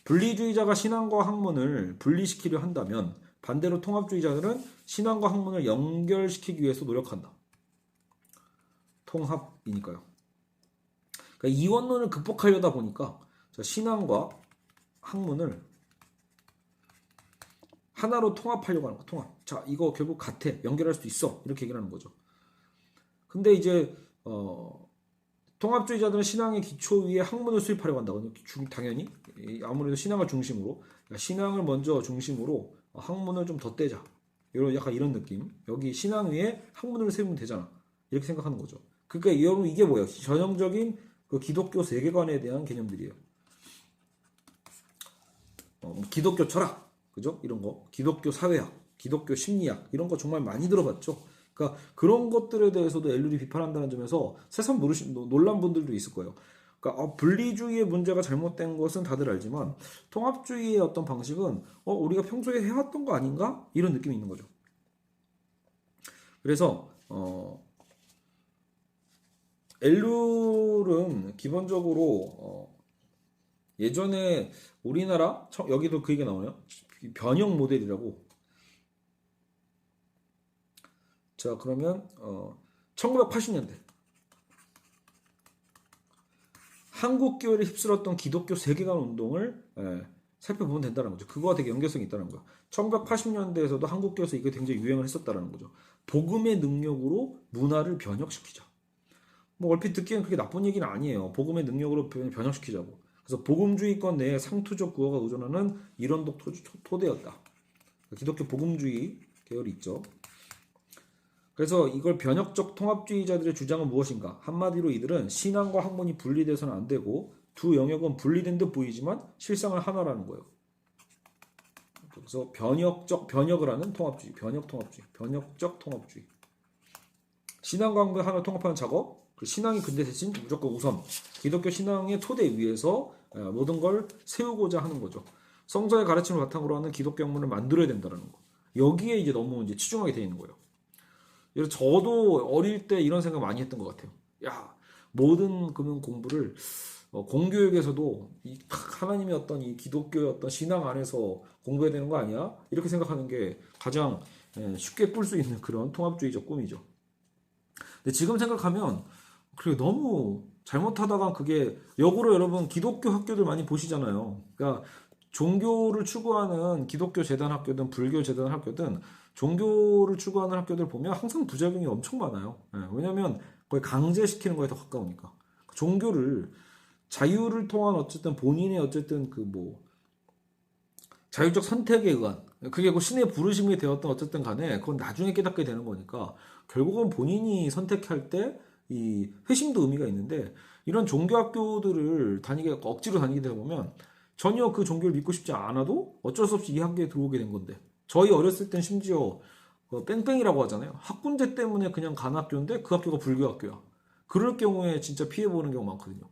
분리주의자가 신앙과 학문을 분리시키려 한다면 반대로 통합주의자들은 신앙과 학문을 연결시키기 위해서 노력한다. 통합이니까요. 그러니까 이원론을 극복하려다 보니까 신앙과 학문을 하나로 통합하려고 하는 거. 통합. 자, 이거 결국 같아. 연결할 수 있어. 이렇게 얘기를 하는 거죠. 근데 이제 통합주의자들은 신앙의 기초 위에 학문을 수립하려고 한다거든요. 당연히 아무래도 신앙을 중심으로 그러니까 신앙을 먼저 중심으로 학문을 좀 덧대자. 약간 이런 느낌. 여기 신앙 위에 학문을 세우면 되잖아. 이렇게 생각하는 거죠. 그러니까 여러분 이게 뭐예요? 전형적인 그 기독교 세계관에 대한 개념들이에요. 기독교 철학, 그죠? 이런 거, 기독교 사회학, 기독교 심리학 이런 거 정말 많이 들어봤죠. 그러니까 그런 것들에 대해서도 엘룰이 비판한다는 점에서 새삼 놀란 분들도 있을 거예요. 그러니까 분리주의의 문제가 잘못된 것은 다들 알지만 통합주의의 어떤 방식은 우리가 평소에 해왔던 거 아닌가? 이런 느낌이 있는 거죠. 그래서 엘룰은 기본적으로 예전에 우리나라 여기도 그 얘기 나오네요. 변형 모델이라고. 자, 그러면 1980년대 한국 교회를 휩쓸었던 기독교 세계관 운동을 살펴보면 된다는 거죠. 그거와 되게 연결성이 있다는 거예요. 1980년대에서도 한국 교회에서 이게 굉장히 유행을 했었다는 거죠. 복음의 능력으로 문화를 변혁시키자. 뭐 얼핏 듣기엔 그게 나쁜 얘기는 아니에요. 복음의 능력으로 변혁시키자고. 그래서 복음주의권 내에 상투적 구어가 의존하는 이론적 토대였다. 기독교 복음주의 계열이 있죠. 그래서 이걸 변혁적 통합주의자들의 주장은 무엇인가? 한마디로 이들은 신앙과 학문이 분리돼서는 안 되고 두 영역은 분리된 듯 보이지만 실상은 하나라는 거예요. 그래서 변혁을 하는 통합주의, 변혁적 통합주의. 신앙과 학문을 하나 통합하는 작업. 신앙이 근데 대신 무조건 우선 기독교 신앙의 토대 위에서 모든 걸 세우고자 하는 거죠. 성서의 가르침을 바탕으로 하는 기독교 학문을 만들어야 된다는 거. 여기에 이제 너무 이제 치중하게 되어 있는 거예요. 그래서 저도 어릴 때 이런 생각 많이 했던 것 같아요. 야, 모든 그런 공부를 공교육에서도 하나님의 어떤 이 기독교의 어떤 신앙 안에서 공부해야 되는 거 아니야? 이렇게 생각하는 게 가장 쉽게 꿀 수 있는 그런 통합주의적 꿈이죠. 근데 지금 생각하면 그리고 너무 잘못하다가 그게 역으로 여러분 기독교 학교들 많이 보시잖아요. 그러니까 종교를 추구하는 기독교 재단 학교든 불교 재단 학교든 종교를 추구하는 학교들 보면 항상 부작용이 엄청 많아요. 왜냐하면 거의 강제시키는 거에 더 가까우니까. 종교를 자유를 통한 어쨌든 본인의 어쨌든 그 뭐 자율적 선택에 의한 그게 그 신의 부르심이 되었던 어쨌든 간에 그건 나중에 깨닫게 되는 거니까 결국은 본인이 선택할 때 이 회심도 의미가 있는데 이런 종교 학교들을 억지로 다니게 되다 보면 전혀 그 종교를 믿고 싶지 않아도 어쩔 수 없이 이 학교에 들어오게 된 건데 저희 어렸을 땐 심지어 뺑뺑이라고 하잖아요. 학군제 때문에 그냥 간 학교인데 그 학교가 불교 학교야. 그럴 경우에 진짜 피해보는 경우 많거든요.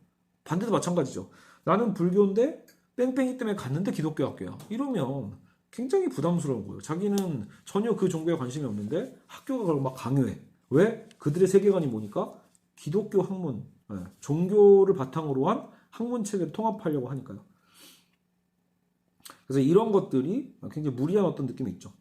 반대도 마찬가지죠. 나는 불교인데 뺑뺑이 때문에 갔는데 기독교 학교야. 이러면 굉장히 부담스러운 거예요. 자기는 전혀 그 종교에 관심이 없는데 학교가 그걸 막 강요해. 왜? 그들의 세계관이 뭐니까? 기독교 학문, 종교를 바탕으로 한 학문 체계를 통합하려고 하니까요. 그래서 이런 것들이 굉장히 무리한 어떤 느낌이 있죠.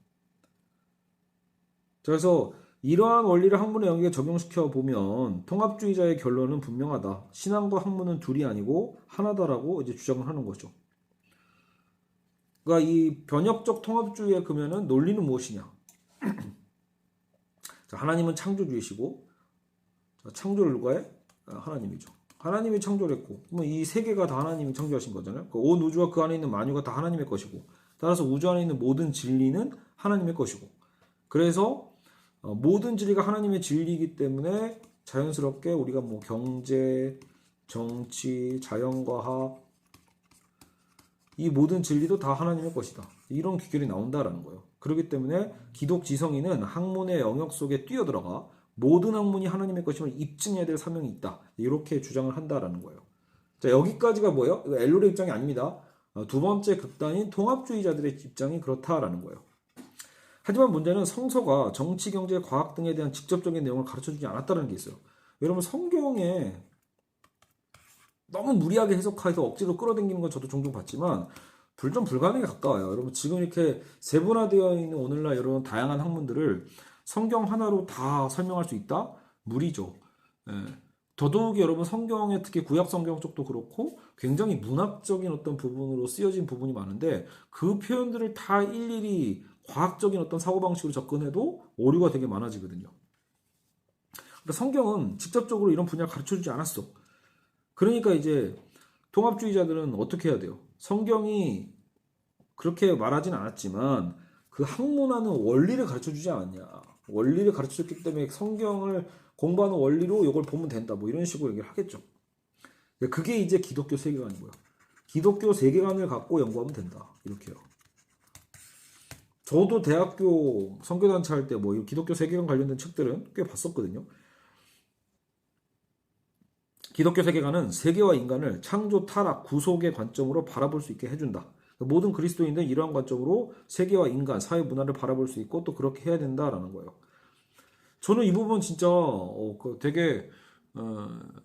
그래서 이러한 원리를 학문의 영역에 적용시켜 보면 통합주의자의 결론은 분명하다. 신앙과 학문은 둘이 아니고 하나다라고 이제 주장을 하는 거죠. 그러니까 이 변혁적 통합주의의 그러면은 논리는 무엇이냐? 자, 하나님은 창조주이시고 창조를 누가 해? 하나님이죠. 하나님이 창조를 했고 그러면 이 세계가 다 하나님이 창조하신 거잖아요. 온 우주와 그 안에 있는 만유가 다 하나님의 것이고 따라서 우주 안에 있는 모든 진리는 하나님의 것이고 그래서 모든 진리가 하나님의 진리이기 때문에 자연스럽게 우리가 뭐 경제, 정치, 자연과학 이 모든 진리도 다 하나님의 것이다. 이런 귀결이 나온다라는 거예요. 그렇기 때문에 기독지성인은 학문의 영역 속에 뛰어들어가 모든 학문이 하나님의 것임을 입증해야 될 사명이 있다. 이렇게 주장을 한다라는 거예요. 자, 여기까지가 뭐예요? 엘룰의 입장이 아닙니다. 두 번째 극단인 통합주의자들의 입장이 그렇다라는 거예요. 하지만 문제는 성서가 정치, 경제, 과학 등에 대한 직접적인 내용을 가르쳐주지 않았다는 게 있어요. 여러분 성경에 너무 무리하게 해석해서 억지로 끌어당기는 건 저도 종종 봤지만 좀 불가능에 가까워요. 여러분 지금 이렇게 세분화되어 있는 오늘날 여러분 다양한 학문들을 성경 하나로 다 설명할 수 있다? 무리죠. 더더욱이 여러분 성경에 특히 구약 성경 쪽도 그렇고 굉장히 문학적인 어떤 부분으로 쓰여진 부분이 많은데 그 표현들을 다 일일이 과학적인 어떤 사고방식으로 접근해도 오류가 되게 많아지거든요. 그러니까 성경은 직접적으로 이런 분야를 가르쳐주지 않았어. 그러니까 이제 통합주의자들은 어떻게 해야 돼요? 성경이 그렇게 말하진 않았지만 그 학문하는 원리를 가르쳐주지 않았냐. 원리를 가르쳐줬기 때문에 성경을 공부하는 원리로 이걸 보면 된다. 뭐 이런 식으로 얘기를 하겠죠. 그게 이제 기독교 세계관인 거예요. 기독교 세계관을 갖고 연구하면 된다. 이렇게요. 저도 대학교 선교단체 할 때 뭐 기독교 세계관 관련된 책들은 꽤 봤었거든요. 기독교 세계관은 세계와 인간을 창조, 타락, 구속의 관점으로 바라볼 수 있게 해준다. 모든 그리스도인들은 이러한 관점으로 세계와 인간, 사회, 문화를 바라볼 수 있고 또 그렇게 해야 된다라는 거예요. 저는 이 부분 진짜 되게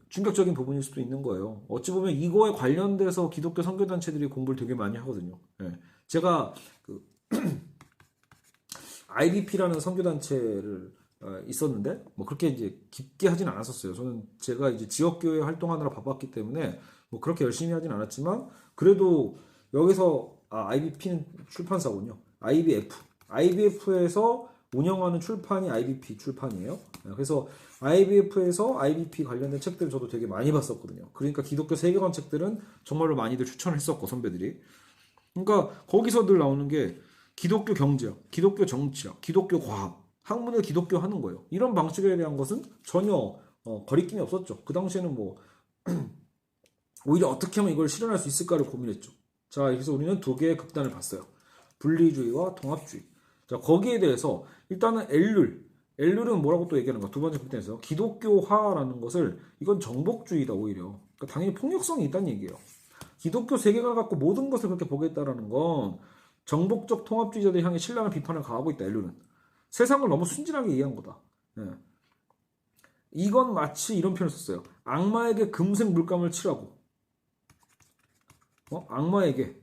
충격적인 부분일 수도 있는 거예요. 어찌 보면 이거에 관련돼서 기독교 선교단체들이 공부를 되게 많이 하거든요. 제가 그 IBP라는 선교단체를 있었는데 뭐 그렇게 이제 깊게 하진 않았었어요. 저는 제가 이제 지역교회 활동하느라 바빴기 때문에 뭐 그렇게 열심히 하진 않았지만 그래도 여기서 IBP는 출판사군요. IBF에서 운영하는 출판이 IBP 출판이에요. 그래서 IBF에서 IBP 관련된 책들을 저도 되게 많이 봤었거든요. 그러니까 기독교 세계관 책들은 정말로 많이들 추천을 했었고, 선배들이. 그러니까 거기서 늘 나오는 게 기독교 경제학, 기독교 정치학, 기독교 과학, 학문을 기독교 하는 거예요. 이런 방식에 대한 것은 전혀 거리낌이 없었죠. 그 당시에는 뭐 오히려 어떻게 하면 이걸 실현할 수 있을까를 고민했죠. 자, 그래서 우리는 두 개의 극단을 봤어요. 분리주의와 통합주의. 자, 거기에 대해서 일단은 엘룰은 뭐라고 또 얘기하는 거야? 두 번째 극단에서 기독교화라는 것을 이건 정복주의다 오히려. 그러니까 당연히 폭력성이 있다는 얘기예요. 기독교 세계관을 갖고 모든 것을 그렇게 보겠다라는 건 정복적 통합주의자들 향해 신랄한 비판을 가하고 있다. 엘룰은 세상을 너무 순진하게 이해한 거다. 예. 이건 마치 이런 표현을 썼어요. 악마에게 금색 물감을 칠하고 악마에게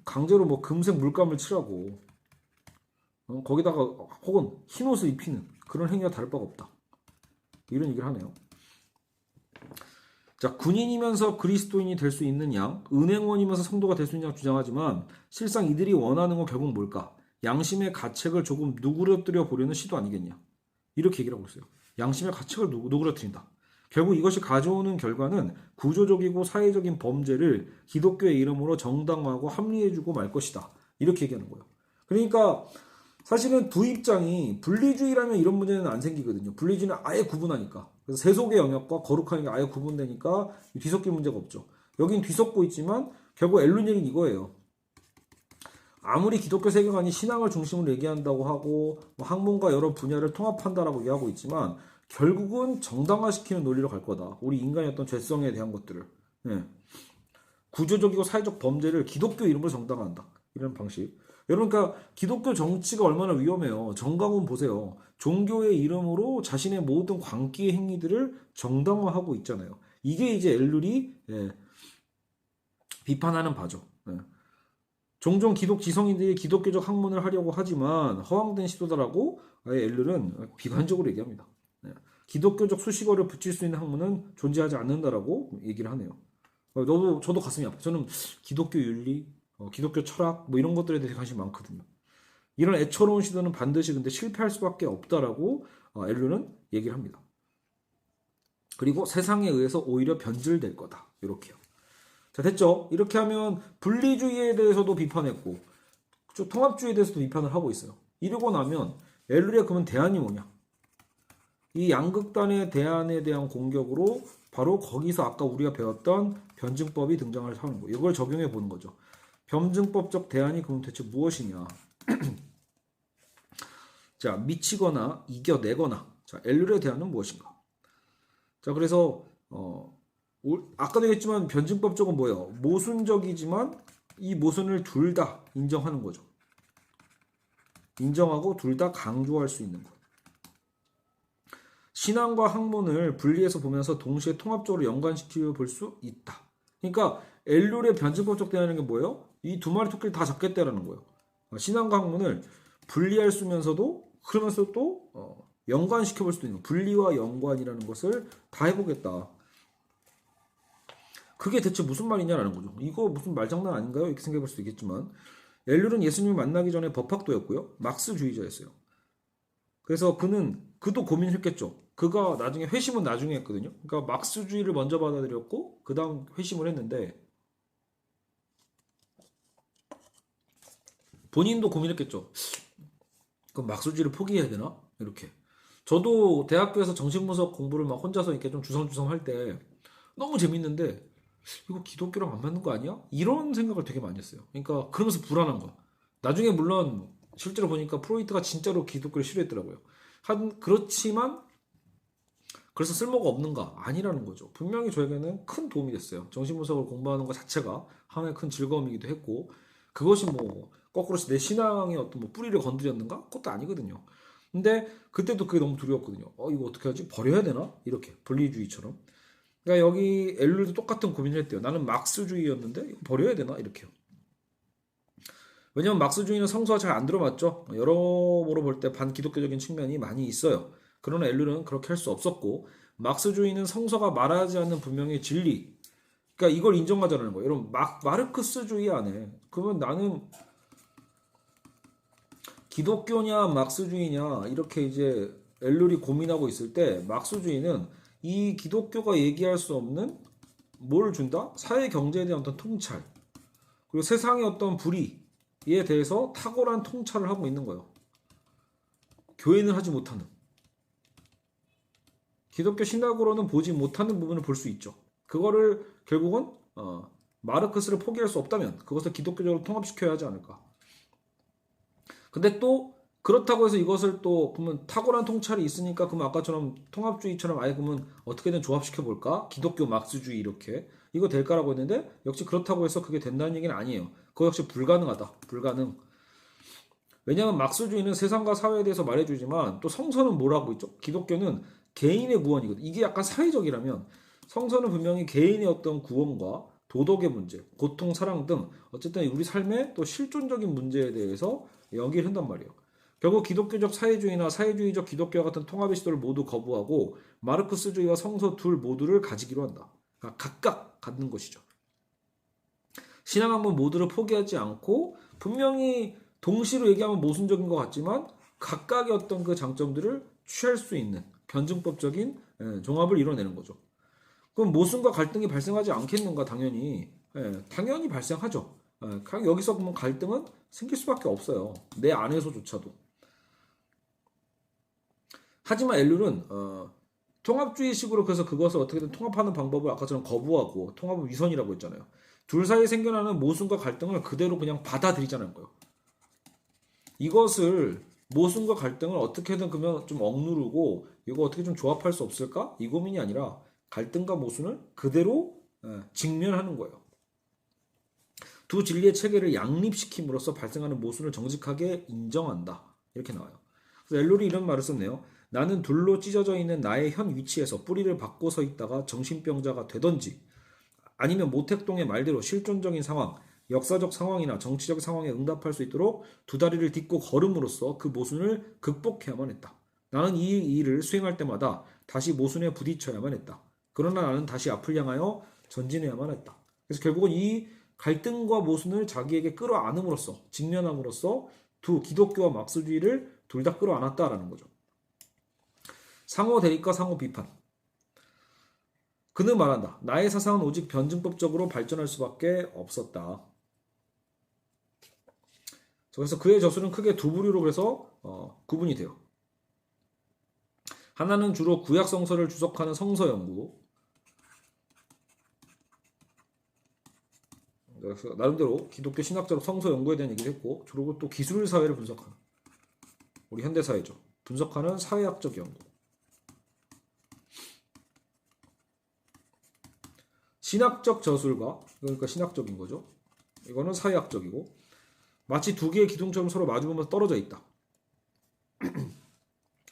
강제로 뭐 금색 물감을 칠하고 거기다가 혹은 흰 옷을 입히는 그런 행위와 다를 바가 없다. 이런 얘기를 하네요. 자, 군인이면서 그리스도인이 될 수 있는 양, 은행원이면서 성도가 될 수 있는 양 주장하지만 실상 이들이 원하는 건 결국 뭘까? 양심의 가책을 조금 누그러뜨려 보려는 시도 아니겠냐? 이렇게 얘기를 하고 있어요. 양심의 가책을 누그러뜨린다. 결국 이것이 가져오는 결과는 구조적이고 사회적인 범죄를 기독교의 이름으로 정당화하고 합리해주고 말 것이다. 이렇게 얘기하는 거예요. 그러니까 사실은 두 입장이 분리주의라면 이런 문제는 안 생기거든요. 분리주의는 아예 구분하니까. 그래서 세속의 영역과 거룩한 게 아예 구분되니까 뒤섞일 문제가 없죠. 여긴 뒤섞고 있지만 결국 엘룬 얘기는 이거예요. 아무리 기독교 세계관이 신앙을 중심으로 얘기한다고 하고 학문과 여러 분야를 통합한다라고 얘기하고 있지만 결국은 정당화시키는 논리로 갈 거다. 우리 인간의 어떤 죄성에 대한 것들을. 네. 구조적이고 사회적 범죄를 기독교 이름으로 정당화한다. 이런 방식. 여러분, 그러니까 기독교 정치가 얼마나 위험해요. 정강훈 보세요. 종교의 이름으로 자신의 모든 광기의 행위들을 정당화하고 있잖아요. 이게 이제 엘룰이 비판하는 바죠. 종종 기독 지성인들이 기독교적 학문을 하려고 하지만 허황된 시도다라고 엘룰은 비관적으로 얘기합니다. 기독교적 수식어를 붙일 수 있는 학문은 존재하지 않는다라고 얘기를 하네요. 저도 가슴이 아파요. 저는 기독교 윤리, 기독교 철학 뭐 이런 것들에 대해 관심이 많거든요. 이런 애처로운 시도는 반드시 근데 실패할 수밖에 없다라고 엘룬은 얘기를 합니다. 그리고 세상에 의해서 오히려 변질될 거다. 이렇게요. 자, 됐죠? 이렇게 하면 분리주의에 대해서도 비판했고 통합주의에 대해서도 비판을 하고 있어요. 이러고 나면 엘룰의 그러면 대안이 뭐냐? 이 양극단의 대안에 대한 공격으로 바로 거기서 아까 우리가 배웠던 변증법이 등장을 하는 거예요. 이걸 적용해 보는 거죠. 변증법적 대안이 그럼 대체 무엇이냐? 자, 미치거나 이겨내거나. 자, 엘룰의 대안은 무엇인가? 자, 그래서 아까도 얘기했지만 변증법적은 뭐예요? 모순적이지만 이 모순을 둘 다 인정하는 거죠. 인정하고 둘 다 강조할 수 있는 것. 신앙과 학문을 분리해서 보면서 동시에 통합적으로 연관시켜 볼 수 있다. 그러니까 엘룰의 변증법적 대안인 게 뭐예요? 이 두 마리 토끼를 다 잡겠다라는 거예요. 신앙과 학문을 분리할 수 면서도 그러면서 또 연관시켜 볼 수도 있는 분리와 연관이라는 것을 다 해보겠다. 그게 대체 무슨 말이냐라는 거죠. 이거 무슨 말장난 아닌가요? 이렇게 생각해 볼 수도 있겠지만 엘룰은 예수님을 만나기 전에 법학도였고요. 막스주의자였어요. 그래서 그도 고민했겠죠. 그가 나중에 회심은 나중에 했거든요. 그러니까 막스주의를 먼저 받아들였고 그 다음 회심을 했는데 본인도 고민했겠죠. 그럼 막스주의를 포기해야 되나? 이렇게. 저도 대학교에서 정신분석 공부를 막 혼자서 이렇게 좀 주섬주섬 할 때 너무 재밌는데 이거 기독교랑 안 맞는 거 아니야? 이런 생각을 되게 많이 했어요. 그러니까 그러면서 불안한 거야. 나중에 물론 실제로 보니까 프로이트가 진짜로 기독교를 싫어했더라고요. 그렇지만 그래서 쓸모가 없는가? 아니라는 거죠. 분명히 저에게는 큰 도움이 됐어요. 정신분석을 공부하는 것 자체가 하나의 큰 즐거움이기도 했고 그것이 뭐 거꾸로 내 신앙의 어떤 뭐 뿌리를 건드렸는가? 그것도 아니거든요. 근데 그때도 그게 너무 두려웠거든요. 이거 어떻게 하지? 버려야 되나? 이렇게 분리주의처럼. 그러니까 여기 엘룰도 똑같은 고민을 했대요. 나는 막스주의였는데 이거 버려야 되나? 이렇게요. 왜냐면 막스주의는 성서가 잘 안 들어맞죠. 여러모로 볼 때 반기독교적인 측면이 많이 있어요. 그러나 엘룰은 그렇게 할 수 없었고 막스주의는 성서가 말하지 않는 분명히 진리. 그러니까 이걸 인정하자는 거예요. 여러분 마르크스주의 안에 그러면 나는 기독교냐 막스주의냐 이렇게 이제 엘룰이 고민하고 있을 때 막스주의는 이 기독교가 얘기할 수 없는 뭘 준다? 사회 경제에 대한 어떤 통찰 그리고 세상의 어떤 불의에 대해서 탁월한 통찰을 하고 있는 거예요. 교회는 하지 못하는 기독교 신학으로는 보지 못하는 부분을 볼 수 있죠. 그거를 결국은 마르크스를 포기할 수 없다면 그것을 기독교적으로 통합시켜야 하지 않을까. 근데 또 그렇다고 해서 이것을 또 보면 탁월한 통찰이 있으니까 그러면 아까처럼 통합주의처럼 아예 그러면 어떻게든 조합시켜 볼까? 기독교 막스주의 이렇게 이거 될까라고 했는데 역시 그렇다고 해서 그게 된다는 얘기는 아니에요. 그거 역시 불가능하다. 불가능. 왜냐하면 막스주의는 세상과 사회에 대해서 말해주지만 또 성서는 뭐라고 있죠? 기독교는 개인의 구원이거든. 이게 약간 사회적이라면 성서는 분명히 개인의 어떤 구원과 도덕의 문제, 고통, 사랑 등 어쨌든 우리 삶의 또 실존적인 문제에 대해서 얘기를 한단 말이에요. 결국 기독교적 사회주의나 사회주의적 기독교와 같은 통합의 시도를 모두 거부하고 마르크스주의와 성서 둘 모두를 가지기로 한다. 그러니까 각각 갖는 것이죠. 신앙학문 모두를 포기하지 않고 분명히 동시로 얘기하면 모순적인 것 같지만 각각의 어떤 그 장점들을 취할 수 있는 변증법적인 종합을 이뤄내는 거죠. 그럼 모순과 갈등이 발생하지 않겠는가? 당연히 당연히 발생하죠. 여기서 보면 갈등은 생길 수밖에 없어요. 내 안에서조차도. 하지만 엘룰은 통합주의식으로 그래서 그것을 어떻게든 통합하는 방법을 아까처럼 거부하고 통합은 위선이라고 했잖아요. 둘 사이에 생겨나는 모순과 갈등을 그대로 그냥 받아들이자는 거예요. 이것을 모순과 갈등을 어떻게든 그러면 좀 억누르고 이거 어떻게 좀 조합할 수 없을까? 이 고민이 아니라 갈등과 모순을 그대로 직면하는 거예요. 두 진리의 체계를 양립시킴으로써 발생하는 모순을 정직하게 인정한다. 이렇게 나와요. 그래서 엘룰이 이런 말을 썼네요. 나는 둘로 찢어져 있는 나의 현 위치에서 뿌리를 받고 서 있다가 정신병자가 되던지 아니면 모택동의 말대로 실존적인 상황, 역사적 상황이나 정치적 상황에 응답할 수 있도록 두 다리를 딛고 걸음으로써 그 모순을 극복해야만 했다. 나는 이 일을 수행할 때마다 다시 모순에 부딪혀야만 했다. 그러나 나는 다시 앞을 향하여 전진해야만 했다. 그래서 결국은 이 갈등과 모순을 자기에게 끌어안음으로써 직면함으로써 두 기독교와 막스주의를 둘 다 끌어안았다라는 거죠. 상호 대립과 상호 비판. 그는 말한다. 나의 사상은 오직 변증법적으로 발전할 수밖에 없었다. 그래서 그의 저술은 크게 두 부류로 그래서 구분이 돼요. 하나는 주로 구약 성서를 주석하는 성서 연구. 그래서 나름대로 기독교 신학자로 성서 연구에 대한 얘기를 했고, 주로 또 기술 사회를 분석하는 우리 현대 사회죠. 분석하는 사회학적 연구. 신학적 저술가, 그러니까 신학적인 거죠. 이거는 사회학적이고, 마치 두 개의 기둥처럼 서로 마주보면서 떨어져 있다.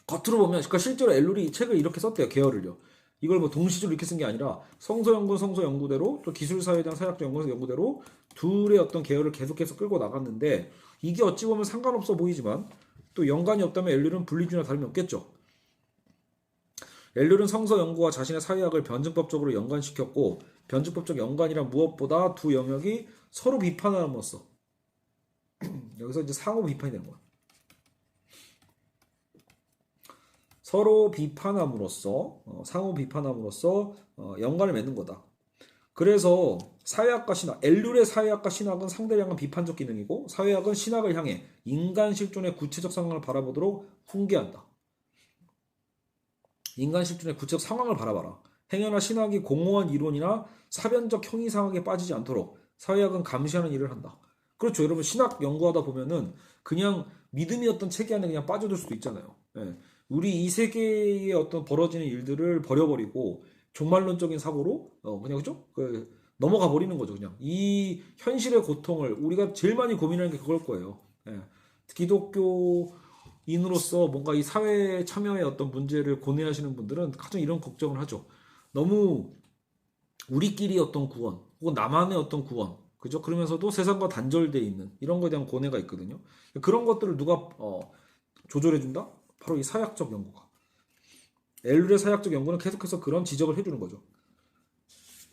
겉으로 보면, 그러니까 실제로 엘룰이 책을 이렇게 썼대요. 계열을요. 이걸 뭐 동시적으로 이렇게 쓴 게 아니라 성서 연구는 성서 연구대로 또 기술 사회에 대한 사회학적 연구는 연구대로 둘의 어떤 계열을 계속해서 끌고 나갔는데 이게 어찌 보면 상관없어 보이지만 또 연관이 없다면 엘룰은 분리주의나 다름이 없겠죠. 엘룰은 성서 연구와 자신의 사회학을 변증법적으로 연관시켰고 변증법적 연관이란 무엇보다 두 영역이 서로 비판함으로써 여기서 이제 상호 비판이 되는 거야. 서로 비판함으로써 상호 비판함으로써 연관을 맺는 거다. 그래서 사회학과 신학, 엘룰의 사회학과 신학은 상대를 향한 비판적 기능이고 사회학은 신학을 향해 인간 실존의 구체적 상황을 바라보도록 훈계한다. 인간 실존의 구체적 상황을 바라봐라. 행여나 신학이 공허한 이론이나 사변적 형이상학에 빠지지 않도록 사회학은 감시하는 일을 한다. 그렇죠. 여러분 신학 연구하다 보면은 그냥 믿음이 어떤 체계 안에 그냥 빠져들 수도 있잖아요. 예. 우리 이 세계에 어떤 벌어지는 일들을 버려버리고 종말론적인 사고로 그냥 그죠? 넘어가 버리는 거죠. 그냥 이 현실의 고통을 우리가 제일 많이 고민하는 게 그걸 거예요. 예. 기독교인으로서 뭔가 이 사회 참여의 어떤 문제를 고뇌하시는 분들은 가장 이런 걱정을 하죠. 너무 우리끼리 어떤 구원 혹은 나만의 어떤 구원 그죠? 그러면서도 세상과 단절되어 있는 이런 거에 대한 고뇌가 있거든요. 그런 것들을 누가 조절해준다? 바로 이 사회학적 연구가. 엘룰의 사회학적 연구는 계속해서 그런 지적을 해주는 거죠.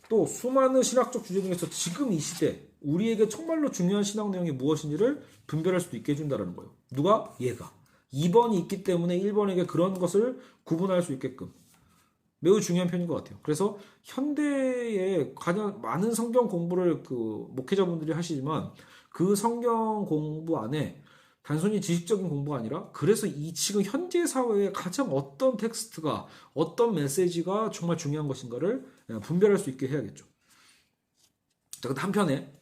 또 수많은 신학적 주제 중에서 지금 이 시대 우리에게 정말로 중요한 신학 내용이 무엇인지를 분별할 수도 있게 해준다는 거예요. 누가? 얘가. 2번이 있기 때문에 1번에게 그런 것을 구분할 수 있게끔 매우 중요한 편인 것 같아요. 그래서 현대에 가장 많은 성경 공부를 그 목회자분들이 하시지만 그 성경 공부 안에 단순히 지식적인 공부가 아니라 그래서 이 지금 현재 사회에 가장 어떤 텍스트가 어떤 메시지가 정말 중요한 것인가를 분별할 수 있게 해야겠죠. 자, 근데 한편에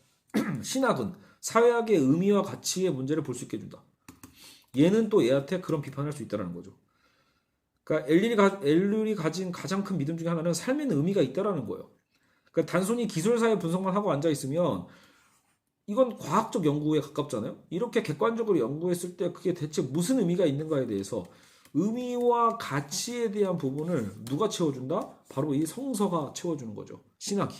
신학은 사회학의 의미와 가치의 문제를 볼 수 있게 해준다. 얘는 또 얘한테 그런 비판을 할 수 있다는 거죠. 그러니까 엘룰이 가진 가장 큰 믿음 중에 하나는 삶에는 의미가 있다라는 거예요. 그러니까 단순히 기술사회 분석만 하고 앉아 있으면 이건 과학적 연구에 가깝잖아요. 이렇게 객관적으로 연구했을 때 그게 대체 무슨 의미가 있는가에 대해서 의미와 가치에 대한 부분을 누가 채워준다? 바로 이 성서가 채워주는 거죠. 신학이.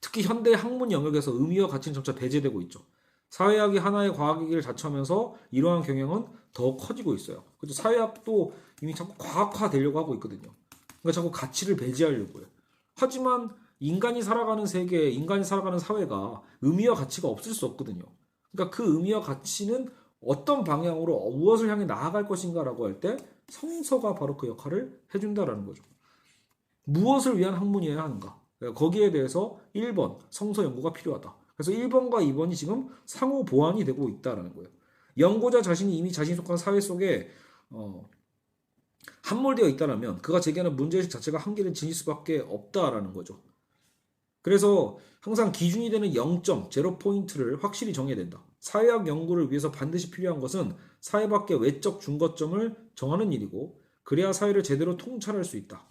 특히 현대 학문 영역에서 의미와 가치는 점차 배제되고 있죠. 사회학이 하나의 과학이기를 자처하면서 이러한 경향은 더 커지고 있어요. 그래서 사회학도 이미 자꾸 과학화되려고 하고 있거든요. 그러니까 자꾸 가치를 배제하려고 해요. 하지만 인간이 살아가는 세계, 인간이 살아가는 사회가 의미와 가치가 없을 수 없거든요. 그러니까 그 의미와 가치는 어떤 방향으로 무엇을 향해 나아갈 것인가라고 할 때 성서가 바로 그 역할을 해준다라는 거죠. 무엇을 위한 학문이어야 하는가? 거기에 대해서 1번 성서 연구가 필요하다. 그래서 1번과 2번이 지금 상호 보완이 되고 있다는 거예요. 연구자 자신이 이미 자신이 속한 사회 속에 함몰되어 있다면 그가 제기하는 문제의식 자체가 한계를 지닐 수밖에 없다라는 거죠. 그래서 항상 기준이 되는 0점, 제로 포인트를 확실히 정해야 된다. 사회학 연구를 위해서 반드시 필요한 것은 사회 밖의 외적 중거점을 정하는 일이고 그래야 사회를 제대로 통찰할 수 있다.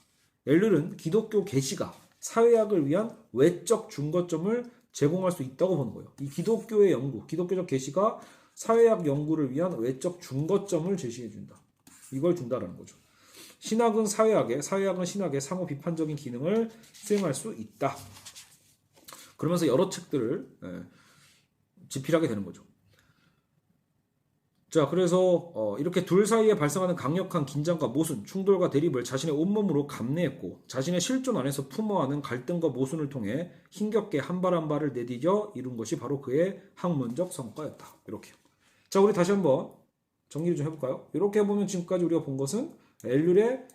엘룰은 기독교 계시가 사회학을 위한 외적 중거점을 제공할 수 있다고 보는 거예요. 이 기독교의 연구, 기독교적 계시가 사회학 연구를 위한 외적 중거점을 제시해 준다. 이걸 준다라는 거죠. 신학은 사회학에, 사회학은 신학에 상호 비판적인 기능을 수행할 수 있다. 그러면서 여러 책들을 집필하게 되는 거죠. 자, 그래서 이렇게 둘 사이에 발생하는 강력한 긴장과 모순, 충돌과 대립을 자신의 온몸으로 감내했고 자신의 실존 안에서 품어하는 갈등과 모순을 통해 힘겹게 한 발 한 발을 내디뎌 이룬 것이 바로 그의 학문적 성과였다. 이렇게요. 자, 우리 다시 한번 정리를 좀 해볼까요? 이렇게 보면 지금까지 우리가 본 것은 엘룰의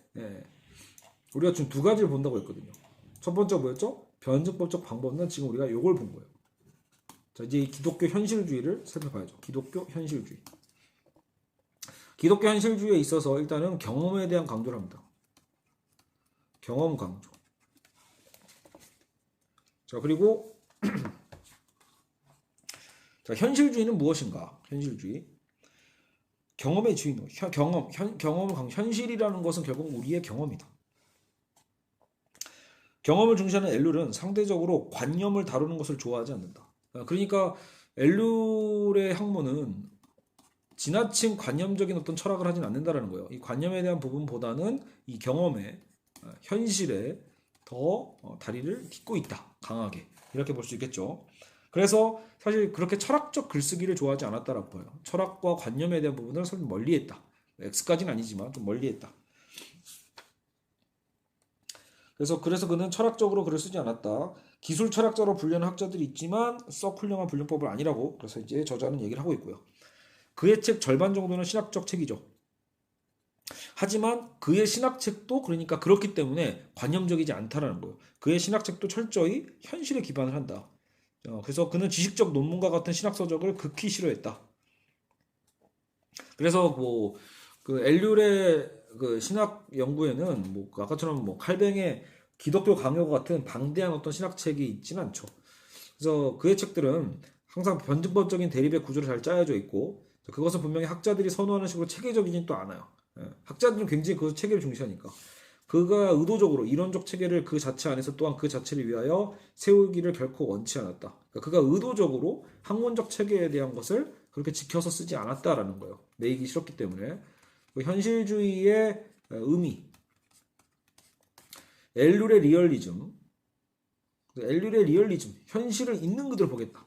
우리가 지금 두 가지를 본다고 했거든요. 첫 번째가 뭐였죠? 변증법적 방법은 지금 우리가 이걸 본 거예요. 자, 이제 기독교 현실주의를 살펴봐야죠. 기독교 현실주의. 기독교 현실주의에 있어서 일단은 경험에 대한 강조를 합니다. 경험 강조. 자, 그리고 자, 현실주의는 무엇인가? 현실주의. 경험의 주인, 현실이라는 것은 결국 우리의 경험이다. 경험을 중시하는 엘룰은 상대적으로 관념을 다루는 것을 좋아하지 않는다. 그러니까 엘룰의 학문은 지나친 관념적인 어떤 철학을 하진 않는다라는 거예요. 이 관념에 대한 부분보다는 이 경험에 현실에 더 다리를 딛고 있다. 강하게. 이렇게 볼 수 있겠죠. 그래서 사실 그렇게 철학적 글쓰기를 좋아하지 않았다라고 봐요. 철학과 관념에 대한 부분을 사실 멀리했다. X까지는 아니지만 좀 멀리했다. 그래서 그는 철학적으로 글을 쓰지 않았다. 기술 철학자로 분류하는 학자들이 있지만 썩 훌륭한 분류법은 아니라고 그래서 이제 저자는 얘기를 하고 있고요. 그의 책 절반 정도는 신학적 책이죠. 하지만 그의 신학책도 그러니까 그렇기 때문에 관념적이지 않다라는 거예요. 그의 신학책도 철저히 현실에 기반을 한다. 그래서 그는 지식적 논문과 같은 신학서적을 극히 싫어했다. 그래서 뭐 그 엘률의 그 신학 연구에는 뭐 아까처럼 뭐 칼뱅의 기독교 강요와 같은 방대한 어떤 신학책이 있지는 않죠. 그래서 그의 책들은 항상 변증법적인 대립의 구조를 잘 짜여져 있고 그것은 분명히 학자들이 선호하는 식으로 체계적이진 또 않아요. 학자들은 굉장히 그 체계를 중시하니까 그가 의도적으로 이론적 체계를 그 자체 안에서 또한 그 자체를 위하여 세우기를 결코 원치 않았다. 그러니까 그가 의도적으로 학문적 체계에 대한 것을 그렇게 지켜서 쓰지 않았다라는 거예요. 매이기 싫었기 때문에. 현실주의의 의미, 엘룰의 리얼리즘, 현실을 있는 그대로 보겠다.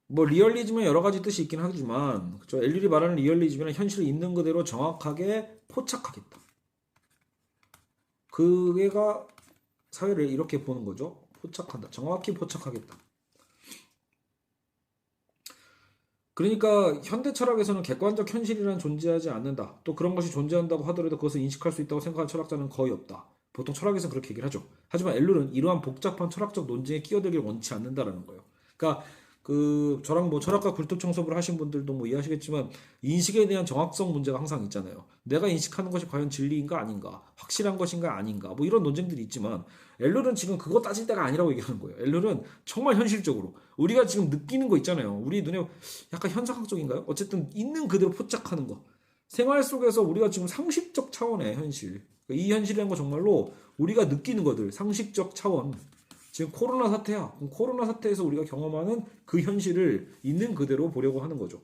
뭐 리얼리즘은 여러 가지 뜻이 있긴 하지만 그렇죠? 엘룰이 말하는 리얼리즘은 현실을 있는 그대로 정확하게 포착하겠다. 그게가 사회를 이렇게 보는 거죠. 포착한다. 정확히 포착하겠다. 그러니까 현대 철학에서는 객관적 현실이란 존재하지 않는다. 또 그런 것이 존재한다고 하더라도 그것을 인식할 수 있다고 생각하는 철학자는 거의 없다. 보통 철학에서 그렇게 얘기를 하죠. 하지만 엘룰은 이러한 복잡한 철학적 논쟁에 끼어들길 원치 않는다라는 거예요. 그러니까 저랑 뭐 철학과 굴뚝 청소를 하신 분들도 뭐 이해하시겠지만 인식에 대한 정확성 문제가 항상 있잖아요. 내가 인식하는 것이 과연 진리인가 아닌가, 확실한 것인가 아닌가, 뭐 이런 논쟁들이 있지만 엘룰은 지금 그거 따질 때가 아니라고 얘기하는 거예요. 엘룰은 정말 현실적으로 우리가 지금 느끼는 거 있잖아요. 우리 눈에 약간 현상학적인가요? 어쨌든 있는 그대로 포착하는 거. 생활 속에서 우리가 지금 상식적 차원의 현실, 이 현실이라는 거 정말로 우리가 느끼는 것들, 상식적 차원. 지금 코로나 사태야. 그럼 코로나 사태에서 우리가 경험하는 그 현실을 있는 그대로 보려고 하는 거죠.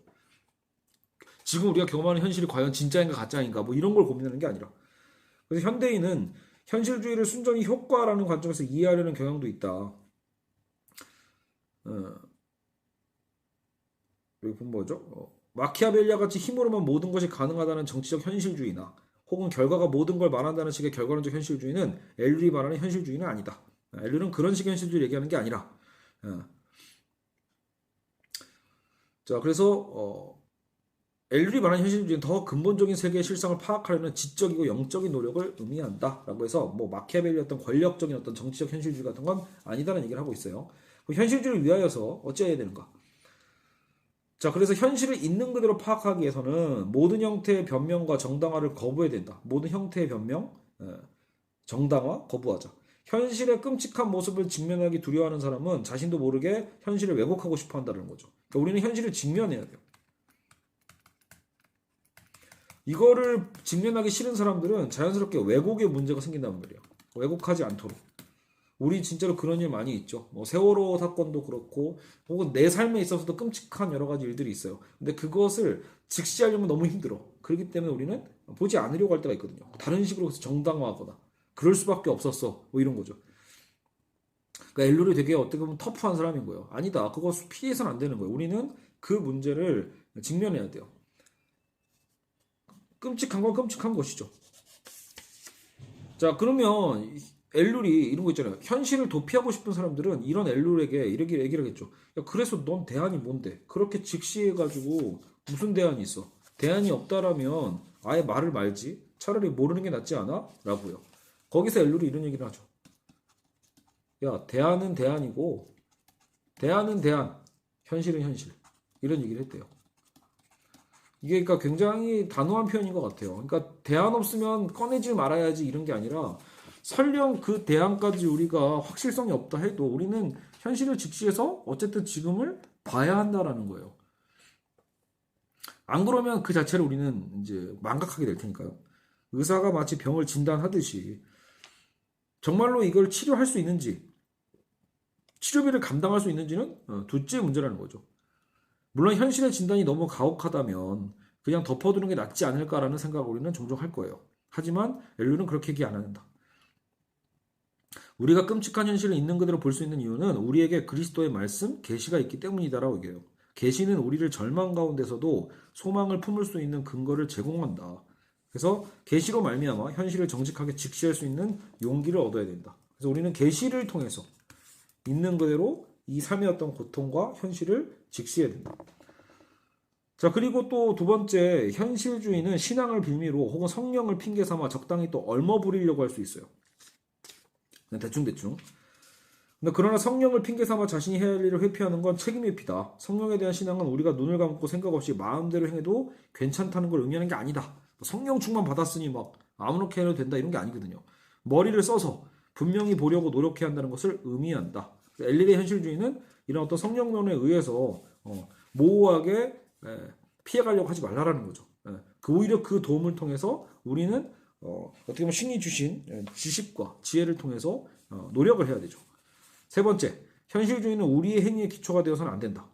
지금 우리가 경험하는 현실이 과연 진짜인가 가짜인가 뭐 이런 걸 고민하는 게 아니라. 그래서 현대인은 현실주의를 순전히 효과라는 관점에서 이해하려는 경향도 있다. 여기 본 뭐죠? 마키아벨리아 같이 힘으로만 모든 것이 가능하다는 정치적 현실주의나 혹은 결과가 모든 걸 말한다는 식의 결과론적 현실주의는 엘룰이 말하는 현실주의는 아니다. 엘룰은 그런 식의 현실주의를 얘기하는 게 아니라. 자, 그래서 엘룰이 말하는 현실주의는 더 근본적인 세계의 실상을 파악하려는 지적이고 영적인 노력을 의미한다라고 해서 뭐 마키아벨리 어떤 권력적인 어떤 정치적 현실주의 같은 건 아니다라는 얘기를 하고 있어요. 현실주의를 위하여서 어찌해야 되는가? 자, 그래서 현실을 있는 그대로 파악하기 위해서는 모든 형태의 변명과 정당화를 거부해야 된다. 모든 형태의 변명, 정당화 거부하자. 현실의 끔찍한 모습을 직면하기 두려워하는 사람은 자신도 모르게 현실을 왜곡하고 싶어 한다는 거죠. 그러니까 우리는 현실을 직면해야 돼요. 이거를 직면하기 싫은 사람들은 자연스럽게 왜곡의 문제가 생긴단 말이에요. 왜곡하지 않도록. 우리 진짜로 그런 일 많이 있죠. 뭐 세월호 사건도 그렇고 혹은 내 삶에 있어서도 끔찍한 여러 가지 일들이 있어요. 근데 그것을 직시하려면 너무 힘들어. 그렇기 때문에 우리는 보지 않으려고 할 때가 있거든요. 다른 식으로 정당화하거나 그럴 수밖에 없었어. 뭐 이런 거죠. 그러니까 엘룰이 되게 어떻게 보면 터프한 사람인 거예요. 아니다. 그거 피해서는 안 되는 거예요. 우리는 그 문제를 직면해야 돼요. 끔찍한 건 끔찍한 것이죠. 자, 그러면 엘룰이 이런 거 있잖아요. 현실을 도피하고 싶은 사람들은 이런 엘룰에게 이렇게 얘기를 하겠죠. 야, 그래서 넌 대안이 뭔데? 그렇게 직시해가지고 무슨 대안이 있어? 대안이 없다라면 아예 말을 말지. 차라리 모르는 게 낫지 않아? 라고요. 거기서 엘룰이 이런 얘기를 하죠. 야, 대안은 대안이고 대안은 대안, 현실은 현실. 이런 얘기를 했대요. 이게 그러니까 굉장히 단호한 표현인 것 같아요. 그러니까 대안 없으면 꺼내지 말아야지 이런 게 아니라 설령 그 대안까지 우리가 확실성이 없다 해도 우리는 현실을 직시해서 어쨌든 지금을 봐야 한다라는 거예요. 안 그러면 그 자체를 우리는 이제 망각하게 될 테니까요. 의사가 마치 병을 진단하듯이 정말로 이걸 치료할 수 있는지 치료비를 감당할 수 있는지는 둘째 문제라는 거죠. 물론 현실의 진단이 너무 가혹하다면 그냥 덮어두는 게 낫지 않을까라는 생각을 우리는 종종 할 거예요. 하지만 엘루는 그렇게 얘기 안 한다. 우리가 끔찍한 현실을 있는 그대로 볼 수 있는 이유는 우리에게 그리스도의 말씀, 계시가 있기 때문이다라고 얘기해요. 계시는 우리를 절망 가운데서도 소망을 품을 수 있는 근거를 제공한다. 그래서 계시로 말미암아 현실을 정직하게 직시할 수 있는 용기를 얻어야 된다. 그래서 우리는 계시를 통해서 있는 그대로 이 삶의 어떤 고통과 현실을 직시해야 된다. 자, 그리고 또 두 번째, 현실주의는 신앙을 빌미로 혹은 성령을 핑계 삼아 적당히 또 얼머부리려고 할 수 있어요. 대충대충. 근데 그러나 성령을 핑계 삼아 자신이 해야 할 일을 회피하는 건 책임회피다. 성령에 대한 신앙은 우리가 눈을 감고 생각 없이 마음대로 행해도 괜찮다는 걸 의미하는 게 아니다. 성령 충만 받았으니 막 아무렇게 해도 된다 이런 게 아니거든요. 머리를 써서 분명히 보려고 노력해야 한다는 것을 의미한다. 엘릴의 현실주의는 이런 어떤 성령론에 의해서 모호하게 피해가려고 하지 말라라는 거죠. 오히려 그 도움을 통해서 우리는 어떻게 보면 신이 주신 지식과 지혜를 통해서 노력을 해야 되죠. 세 번째, 현실주의는 우리의 행위의 기초가 되어서는 안 된다.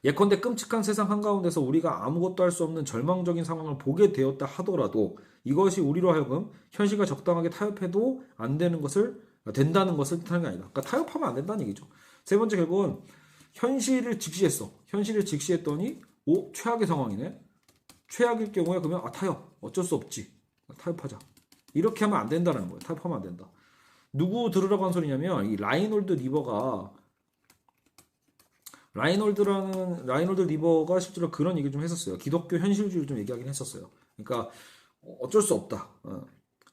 예컨대 끔찍한 세상 한가운데서 우리가 아무것도 할 수 없는 절망적인 상황을 보게 되었다 하더라도 이것이 우리로 하여금 현실과 적당하게 타협해도 안 되는 것을 된다는 것을 뜻하는 게 아니다. 그러니까 타협하면 안 된다는 얘기죠. 세 번째, 결국은 현실을 직시했어. 현실을 직시했더니 최악의 상황이네. 최악일 경우에 그러면 타협 어쩔 수 없지. 타협하자. 이렇게 하면 안 된다는 거예요. 타협하면 안 된다. 누구 들으라고 한 소리냐면 이 라이놀드 리버가 실제로 그런 얘기 좀 했었어요. 기독교 현실주의를 좀 얘기하긴 했었어요. 그러니까 어쩔 수 없다.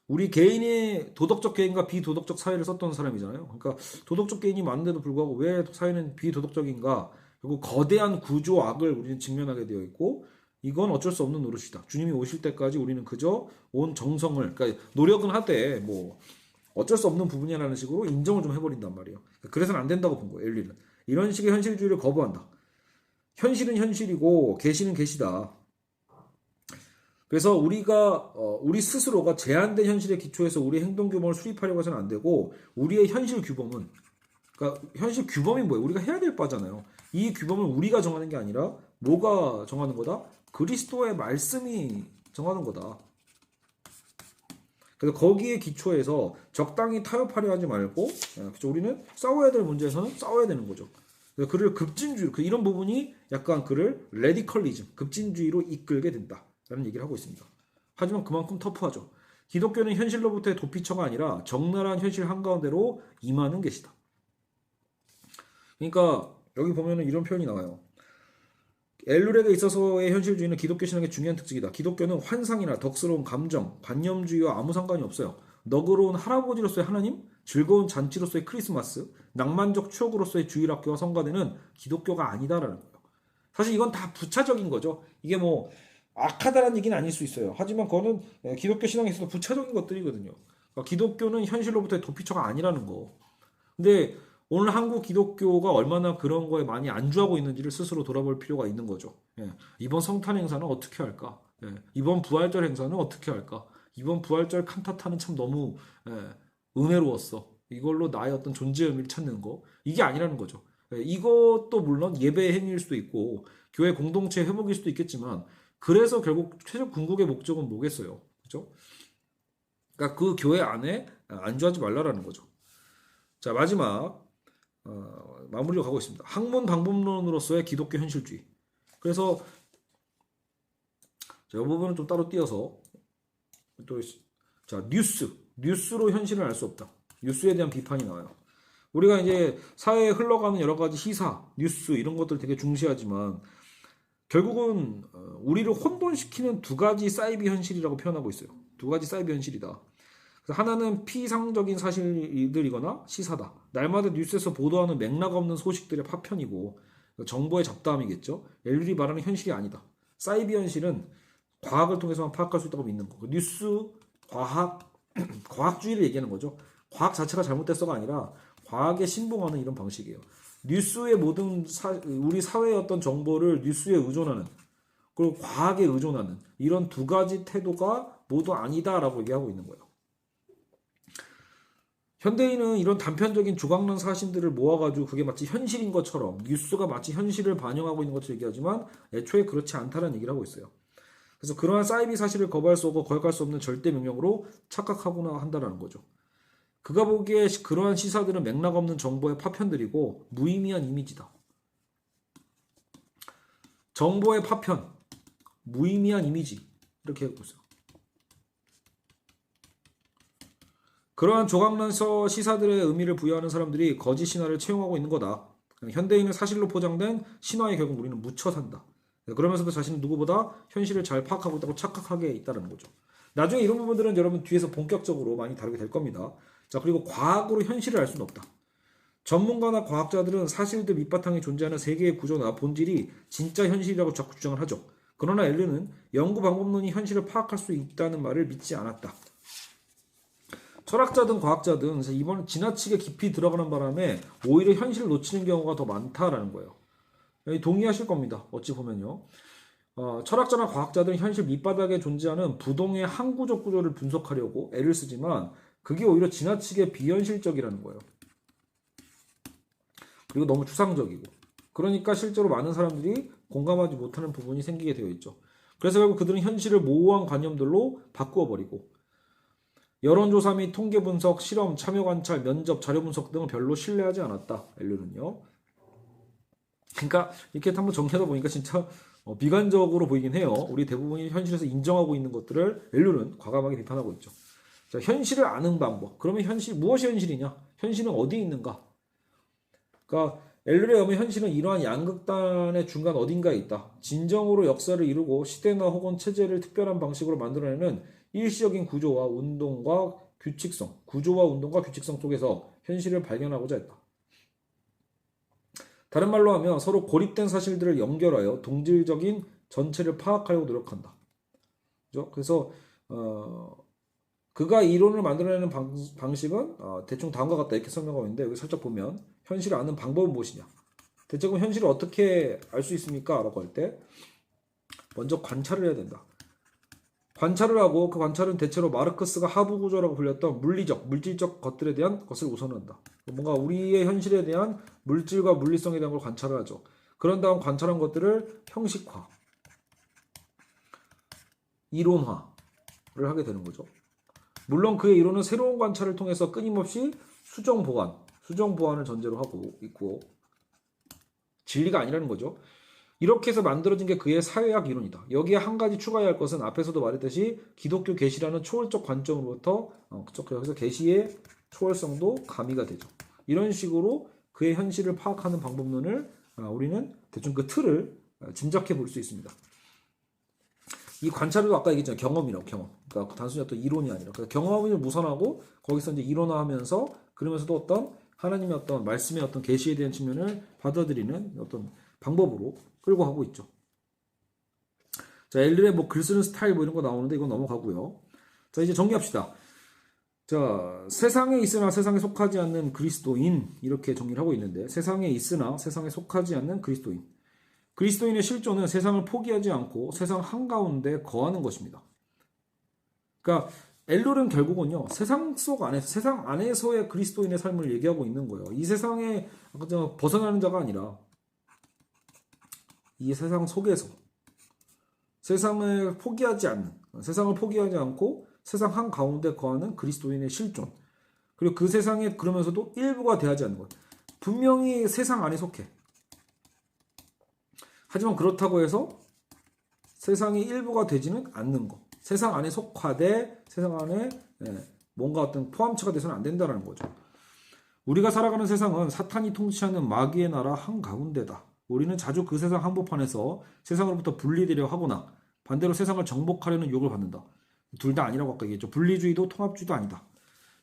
우리 개인의 도덕적 개인과 비도덕적 사회를 썼던 사람이잖아요. 그러니까 도덕적 개인이 많은데도 불구하고 왜 사회는 비도덕적인가? 그리고 거대한 구조악을 우리는 직면하게 되어 있고 이건 어쩔 수 없는 노릇이다. 주님이 오실 때까지 우리는 그저 온 정성을, 그러니까 노력은 하되 뭐 어쩔 수 없는 부분이라는 식으로 인정을 좀 해버린단 말이에요. 그래서는 안 된다고 본 거예요, 엘리는. 이런 식의 현실주의를 거부한다. 현실은 현실이고 계시는 계시다. 그래서 우리 스스로가 제한된 현실에 기초해서 우리의 행동 규범을 수립하려고 해서는 안 되고 우리의 현실 규범은 그러니까 현실 규범이 뭐예요? 우리가 해야 될 바잖아요. 이 규범을 우리가 정하는 게 아니라 뭐가 정하는 거다? 그리스도의 말씀이 정하는 거다. 그래서 거기에 기초해서 적당히 타협하려 하지 말고 우리는 싸워야 될 문제에서는 싸워야 되는 거죠. 그래서 그를 급진주의 이런 부분이 약간 그를 레디컬리즘 급진주의로 이끌게 된다라는 얘기를 하고 있습니다. 하지만 그만큼 터프하죠. 기독교는 현실로부터의 도피처가 아니라 적나라한 현실 한가운데로 임하는 것이다. 그러니까 여기 보면은 이런 표현이 나와요. 엘룰에게 있어서의 현실주의는 기독교 신앙의 중요한 특징이다. 기독교는 환상이나 덕스러운 감정, 관념주의와 아무 상관이 없어요. 너그러운 할아버지로서의 하나님, 즐거운 잔치로서의 크리스마스, 낭만적 추억으로서의 주일학교와 성가대는 기독교가 아니다라는 거예요. 사실 이건 다 부차적인 거죠. 이게 뭐 악하다라는 얘기는 아닐 수 있어요. 하지만 그거는 기독교 신앙에 있어서 부차적인 것들이거든요. 그러니까 기독교는 현실로부터의 도피처가 아니라는 거. 근데 오늘 한국 기독교가 얼마나 그런 거에 많이 안주하고 있는지를 스스로 돌아볼 필요가 있는 거죠. 예. 이번 성탄 행사는 어떻게 할까? 예. 이번 부활절 행사는 어떻게 할까? 이번 부활절 칸타타는 참 너무 은혜로웠어. 이걸로 나의 어떤 존재의 의미를 찾는 거. 이게 아니라는 거죠. 예. 이것도 물론 예배의 행위일 수도 있고 교회 공동체 회복일 수도 있겠지만 그래서 결국 최종 궁극의 목적은 뭐겠어요? 그죠? 그러니까 그 교회 안에 안주하지 말라라는 거죠. 자, 마지막 마무리로 가고 있습니다. 학문 방법론으로서의 기독교 현실주의. 그래서 이 부분은 좀 따로 띄어서 또 뉴스로 현실을 알 수 없다. 뉴스에 대한 비판이 나와요. 우리가 이제 사회에 흘러가는 여러 가지 시사, 뉴스 이런 것들 되게 중시하지만 결국은 우리를 혼돈시키는 두 가지 사이비 현실이라고 표현하고 있어요. 두 가지 사이비 현실이다. 하나는 피상적인 사실들이거나 시사다. 날마다 뉴스에서 보도하는 맥락 없는 소식들의 파편이고 정보의 잡다함이겠죠. 엘룰이 말하는 현실이 아니다. 사이비 현실은 과학을 통해서만 파악할 수 있다고 믿는 거. 뉴스, 과학, 과학주의를 얘기하는 거죠. 과학 자체가 잘못됐어가 아니라 과학에 신봉하는 이런 방식이에요. 뉴스의 모든 우리 사회의 어떤 정보를 뉴스에 의존하는 그리고 과학에 의존하는 이런 두 가지 태도가 모두 아니다라고 얘기하고 있는 거예요. 현대인은 이런 단편적인 조각난 사실들을 모아가지고 그게 마치 현실인 것처럼 뉴스가 마치 현실을 반영하고 있는 것처럼 얘기하지만 애초에 그렇지 않다는 얘기를 하고 있어요. 그래서 그러한 사이비 사실을 거부할 수 없고 거역할 수 없는 절대 명령으로 착각하거나 한다는 거죠. 그가 보기에 그러한 시사들은 맥락 없는 정보의 파편들이고 무의미한 이미지다. 정보의 파편, 무의미한 이미지 이렇게 하고 있어요. 그러한 조각난서 시사들의 의미를 부여하는 사람들이 거짓 신화를 채용하고 있는 거다. 현대인은 사실로 포장된 신화에 결국 우리는 묻혀 산다. 그러면서도 자신은 누구보다 현실을 잘 파악하고 있다고 착각하게 있다는 거죠. 나중에 이런 부분들은 여러분 뒤에서 본격적으로 많이 다루게 될 겁니다. 자, 그리고 과학으로 현실을 알 수는 없다. 전문가나 과학자들은 사실들 밑바탕에 존재하는 세계의 구조나 본질이 진짜 현실이라고 자꾸 주장을 하죠. 그러나 엘른은 연구 방법론이 현실을 파악할 수 있다는 말을 믿지 않았다. 철학자든 과학자든 이번 지나치게 깊이 들어가는 바람에 오히려 현실을 놓치는 경우가 더 많다라는 거예요. 동의하실 겁니다. 어찌 보면요. 철학자나 과학자들은 현실 밑바닥에 존재하는 부동의 항구적 구조를 분석하려고 애를 쓰지만 그게 오히려 지나치게 비현실적이라는 거예요. 그리고 너무 추상적이고. 그러니까 실제로 많은 사람들이 공감하지 못하는 부분이 생기게 되어 있죠. 그래서 결국 그들은 현실을 모호한 관념들로 바꾸어 버리고 여론조사 및 통계 분석, 실험, 참여 관찰, 면접, 자료 분석 등을 별로 신뢰하지 않았다. 엘른은요. 그러니까 이렇게 한번 정리하다 보니까 진짜 비관적으로 보이긴 해요. 우리 대부분이 현실에서 인정하고 있는 것들을 엘른은 과감하게 비판하고 있죠. 자, 현실을 아는 방법. 그러면 무엇이 현실이냐? 현실은 어디에 있는가? 그러니까 엘룰에 의하면 현실은 이러한 양극단의 중간 어딘가에 있다. 진정으로 역사를 이루고 시대나 혹은 체제를 특별한 방식으로 만들어내는 일시적인 구조와 운동과 규칙성 속에서 현실을 발견하고자 했다. 다른 말로 하면 서로 고립된 사실들을 연결하여 동질적인 전체를 파악하려고 노력한다. 그죠? 그래서 그가 이론을 만들어내는 방식은 대충 다음과 같다 이렇게 설명하고 있는데 여기 살짝 보면 현실을 아는 방법은 무엇이냐? 대체 그럼 현실을 어떻게 알 수 있습니까? 라고 할 때 먼저 관찰을 해야 된다. 관찰을 하고 그 관찰은 대체로 마르크스가 하부 구조라고 불렸던 물질적 것들에 대한 것을 우선한다. 뭔가 우리의 현실에 대한 물질과 물리성에 대한 걸 관찰을 하죠. 그런 다음 관찰한 것들을 형식화, 이론화를 하게 되는 거죠. 물론 그의 이론은 새로운 관찰을 통해서 끊임없이 수정 보완을 전제로 하고 있고 진리가 아니라는 거죠. 이렇게 해서 만들어진 게 그의 사회학 이론이다. 여기에 한 가지 추가해야 할 것은 앞에서도 말했듯이 기독교 계시라는 초월적 관점으로부터 그래서 계시의 초월성도 가미가 되죠. 이런 식으로 그의 현실을 파악하는 방법론을 우리는 대충 그 틀을 짐작해 볼 수 있습니다. 이 관찰도 아까 얘기했잖아요. 경험. 그러니까 단순히 어떤 이론이 아니라 경험을 무선하고 거기서 이제 이론화하면서 그러면서도 어떤 하나님의 어떤 말씀의 어떤 계시에 대한 측면을 받아들이는 어떤 방법으로 끌고 가고 있죠. 자, 엘릴의 뭐 글 쓰는 스타일 뭐 이런 거 나오는데 이건 넘어가고요. 자, 이제 정리합시다. 자, 세상에 있으나 세상에 속하지 않는 그리스도인 이렇게 정리를 하고 있는데 세상에 있으나 세상에 속하지 않는 그리스도인. 그리스도인의 실존은 세상을 포기하지 않고 세상 한가운데 거하는 것입니다. 그러니까 엘룰은 결국은요 세상 안에서의 그리스도인의 삶을 얘기하고 있는 거예요. 이 세상에 벗어나는 자가 아니라 이 세상 속에서 세상을 포기하지 않고 세상 한가운데 거하는 그리스도인의 실존. 그리고 그 세상에 그러면서도 일부가 되지 않는 것. 분명히 세상 안에 속해. 하지만 그렇다고 해서 세상이 일부가 되지는 않는 것. 세상 안에 속하되 세상 안에 뭔가 어떤 포함체가 돼서는 안 된다는 거죠. 우리가 살아가는 세상은 사탄이 통치하는 마귀의 나라 한가운데다. 우리는 자주 그 세상 한복판에서 세상으로부터 분리되려 하거나 반대로 세상을 정복하려는 유혹을 받는다. 둘 다 아니라고 아까 얘기했죠. 분리주의도 통합주의도 아니다.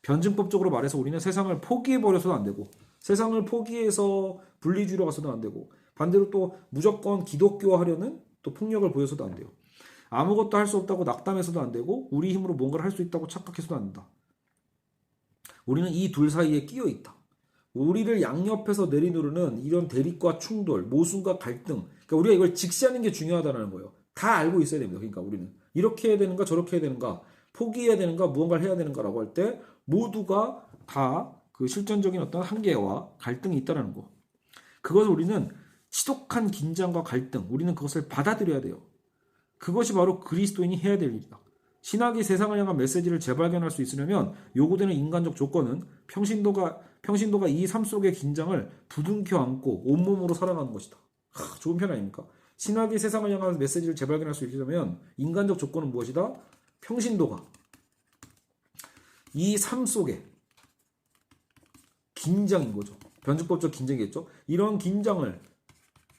변증법적으로 말해서 우리는 세상을 포기해버려서도 안 되고 세상을 포기해서 분리주의로 가서도 안 되고 반대로 또 무조건 기독교화하려는 또 폭력을 보여서도 안 돼요. 아무것도 할 수 없다고 낙담해서도 안 되고 우리 힘으로 뭔가를 할 수 있다고 착각해서도 안 된다. 우리는 이 둘 사이에 끼어 있다. 우리를 양옆에서 내리누르는 이런 대립과 충돌, 모순과 갈등. 그러니까 우리가 이걸 직시하는 게 중요하다는 거예요. 다 알고 있어야 됩니다. 그러니까 우리는 이렇게 해야 되는가 저렇게 해야 되는가 포기해야 되는가 무언가를 해야 되는가라고 할 때 모두가 다 그 실존적인 어떤 한계와 갈등이 있다는 거. 그것을 우리는 지독한 긴장과 갈등, 우리는 그것을 받아들여야 돼요. 그것이 바로 그리스도인이 해야 될 일이다. 신학이 세상을 향한 메시지를 재발견할 수 있으려면 요구되는 인간적 조건은 평신도가 이 삶 속의 긴장을 부둥켜 안고 온몸으로 살아가는 것이다. 좋은 편 아닙니까? 신학이 세상을 향한 메시지를 재발견할 수 있으려면 인간적 조건은 무엇이다? 평신도가 이 삶 속에 긴장인 거죠. 변증법적 긴장이겠죠. 이런 긴장을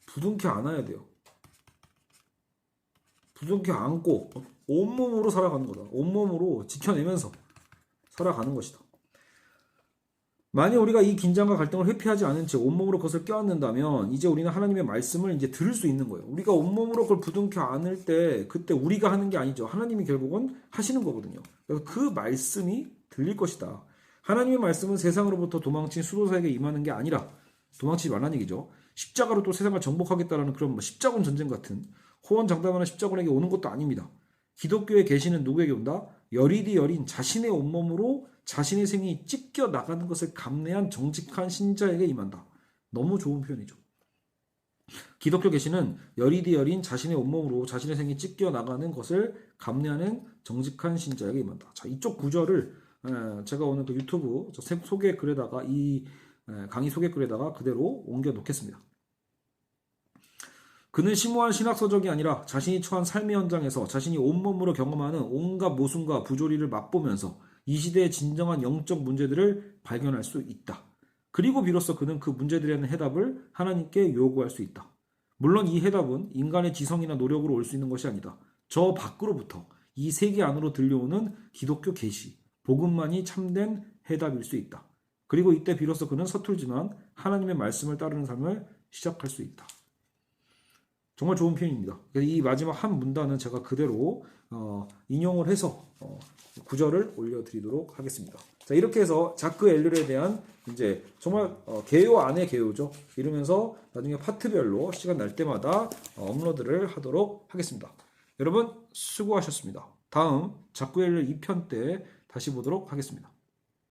부둥켜 안아야 돼요. 부둥켜 안고 온몸으로 살아가는 거다. 온몸으로 지켜내면서 살아가는 것이다. 만약 우리가 이 긴장과 갈등을 회피하지 않은 채 온몸으로 그것을 껴안는다면 이제 우리는 하나님의 말씀을 이제 들을 수 있는 거예요. 우리가 온몸으로 그걸 부둥켜 안을 때 그때 우리가 하는 게 아니죠. 하나님이 결국은 하시는 거거든요. 그래서 그 말씀이 들릴 것이다. 하나님의 말씀은 세상으로부터 도망친 수도사에게 임하는 게 아니라 도망치지 말라는 얘기죠. 십자가로 또 세상을 정복하겠다라는 그런 십자군 전쟁 같은 호언장담하는 십자군에게 오는 것도 아닙니다. 기독교의 계시는 누구에게 온다? 여리디 여린 자신의 온몸으로 자신의 생이 찢겨 나가는 것을 감내한 정직한 신자에게 임한다. 너무 좋은 표현이죠. 기독교 계시는 여리디 여린 자신의 온몸으로 자신의 생이 찢겨 나가는 것을 감내하는 정직한 신자에게 임한다. 자, 이쪽 구절을 제가 오늘 그 유튜브 소개 글에다가 강의 소개 글에다가 그대로 옮겨 놓겠습니다. 그는 심오한 신학서적이 아니라 자신이 처한 삶의 현장에서 자신이 온몸으로 경험하는 온갖 모순과 부조리를 맛보면서 이 시대의 진정한 영적 문제들을 발견할 수 있다. 그리고 비로소 그는 그 문제들에 대한 해답을 하나님께 요구할 수 있다. 물론 이 해답은 인간의 지성이나 노력으로 올 수 있는 것이 아니다. 저 밖으로부터 이 세계 안으로 들려오는 기독교 계시, 복음만이 참된 해답일 수 있다. 그리고 이때 비로소 그는 서툴지만 하나님의 말씀을 따르는 삶을 시작할 수 있다. 정말 좋은 표현입니다. 이 마지막 한 문단은 제가 그대로 인용을 해서 구절을 올려드리도록 하겠습니다. 자, 이렇게 해서 자크 엘률에 대한 이제 정말 개요 안의 개요죠. 이러면서 나중에 파트별로 시간 날 때마다 업로드를 하도록 하겠습니다. 여러분 수고하셨습니다. 다음 자크 엘률 2편 때 다시 보도록 하겠습니다.